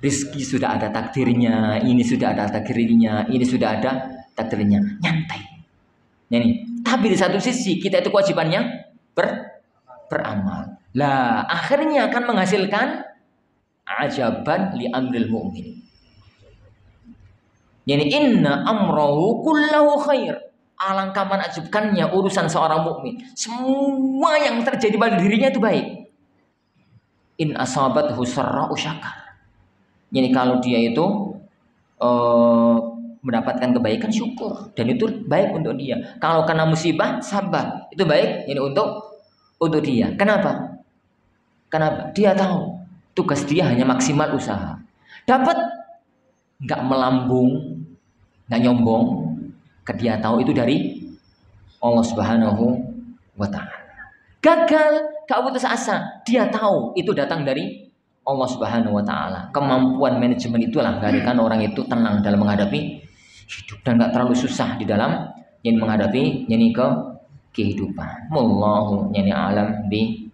S1: Rizki sudah ada takdirnya, ini sudah ada takdirnya, ini sudah ada takdirnya. Nyantai. Ini. Tapi di satu sisi kita itu kewajibannya beramal. Lah akhirnya akan menghasilkan ajaban li amril mu'min. Yani inna amrahu kullahu khair. Alangkah menakjubkannya urusan seorang mukmin. Semua yang terjadi pada dirinya itu baik. In asabathu sarra'u syakar. Yani kalau dia itu mendapatkan kebaikan syukur dan itu baik untuk dia. Kalau kena musibah sabar, itu baik yani untuk dia. Kenapa? Dia tahu tugas dia hanya maksimal usaha. Dapat nggak melambung, nggak nyombong, dia tahu itu dari Allah Subhanahu wa taala. Gagal, gak putus asa, dia tahu itu datang dari Allah Subhanahu wa taala. Kemampuan manajemen itulah menjadikan orang itu tenang dalam menghadapi hidup dan enggak terlalu susah di dalam yang menghadapi kehidupan. Wallahu alam bi.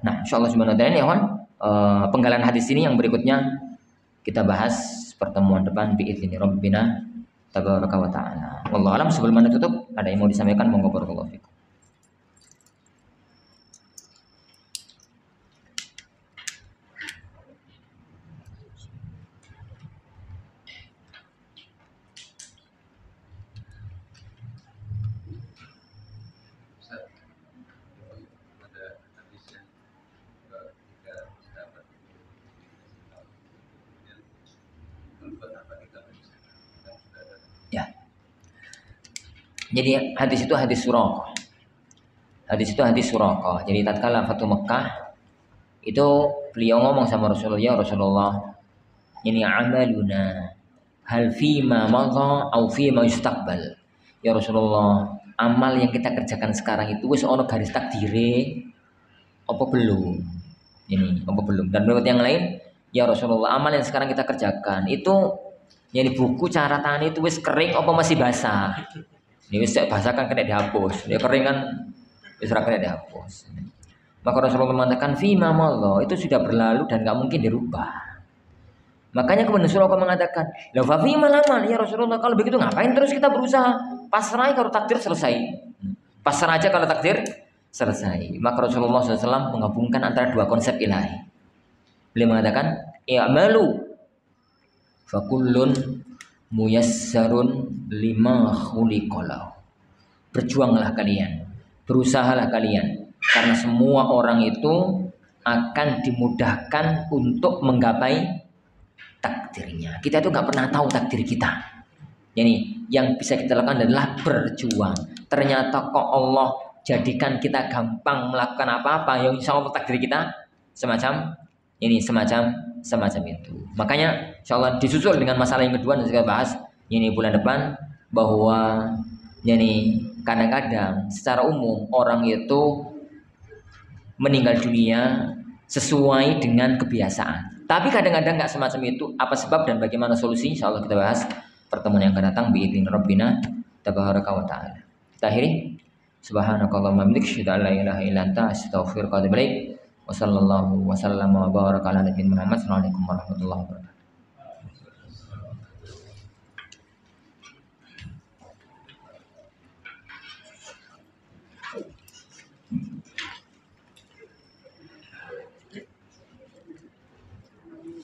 S1: Nah, insyaallah subhanahu wa taala ya kawan, penggalan hadis ini yang berikutnya kita bahas pertemuan depan biizni rabbina tabaraka wa taala. Wallahu alam. Sebelum Anda tutup, ada yang mau disampaikan? Monggo barakallahu fikum. Ya. Jadi hadis itu hadis Suraqah. Jadi tatkala Fatu Mekah itu beliau ngomong sama Rasulullah, ya Rasulullah, ini amaluna hal fi ma madha au fi ma yustaqbal. Ya Rasulullah, amal yang kita kerjakan sekarang itu wis ono garis takdire apa belum? Ini apa belum? Dan menurut yang lain, ya Rasulullah, amal yang sekarang kita kerjakan itu yang di buku catatan itu wis kering apa masih basah? Ini wis basah kan kena dihapus. Dia kering kan wis ora kena dihapus. Maka Rasulullah mengatakan fi ma madha, itu sudah berlalu dan nggak mungkin dirubah. Makanya kemudian Rasulullah mengatakan, "La fa fi malaman ya Rasulullah, kalau begitu ngapain terus kita berusaha? Pasrah kalau takdir selesai. Pasrah aja kalau takdir selesai." Maka Rasulullah SAW menggabungkan antara dua konsep ilahi. Beliau mengatakan, "I'malu fa kullun muyassarun lima khuliqalahu." Berjuanglah kalian, berusahalah kalian, karena semua orang itu akan dimudahkan untuk menggapai takdirnya. Kita itu nggak pernah tahu takdir kita. Jadi yang bisa kita lakukan adalah berjuang. Ternyata kok Allah jadikan kita gampang melakukan apa-apa, yang insya Allah takdir kita semacam itu. Makanya insya Allah disusul dengan masalah yang kedua yang saya bahas ini bulan depan, bahwa yani kadang-kadang secara umum orang itu meninggal dunia sesuai dengan kebiasaan. Tapi kadang-kadang nggak semacam itu. Apa sebab dan bagaimana solusi? Insya Allah kita bahas pertemuan yang akan datang biidzin rabbina tabaraka wa ta'ala. Kita akhiri. Subhanakallahumma wa bihamdika asyhadu an la ilaha illa anta astaghfiruka wa atubu ilaik. Wa sallallahu wa sallama wa baraka ala nabiyina Muhammad. Assalamualaikum warahmatullahi wabarakatuh.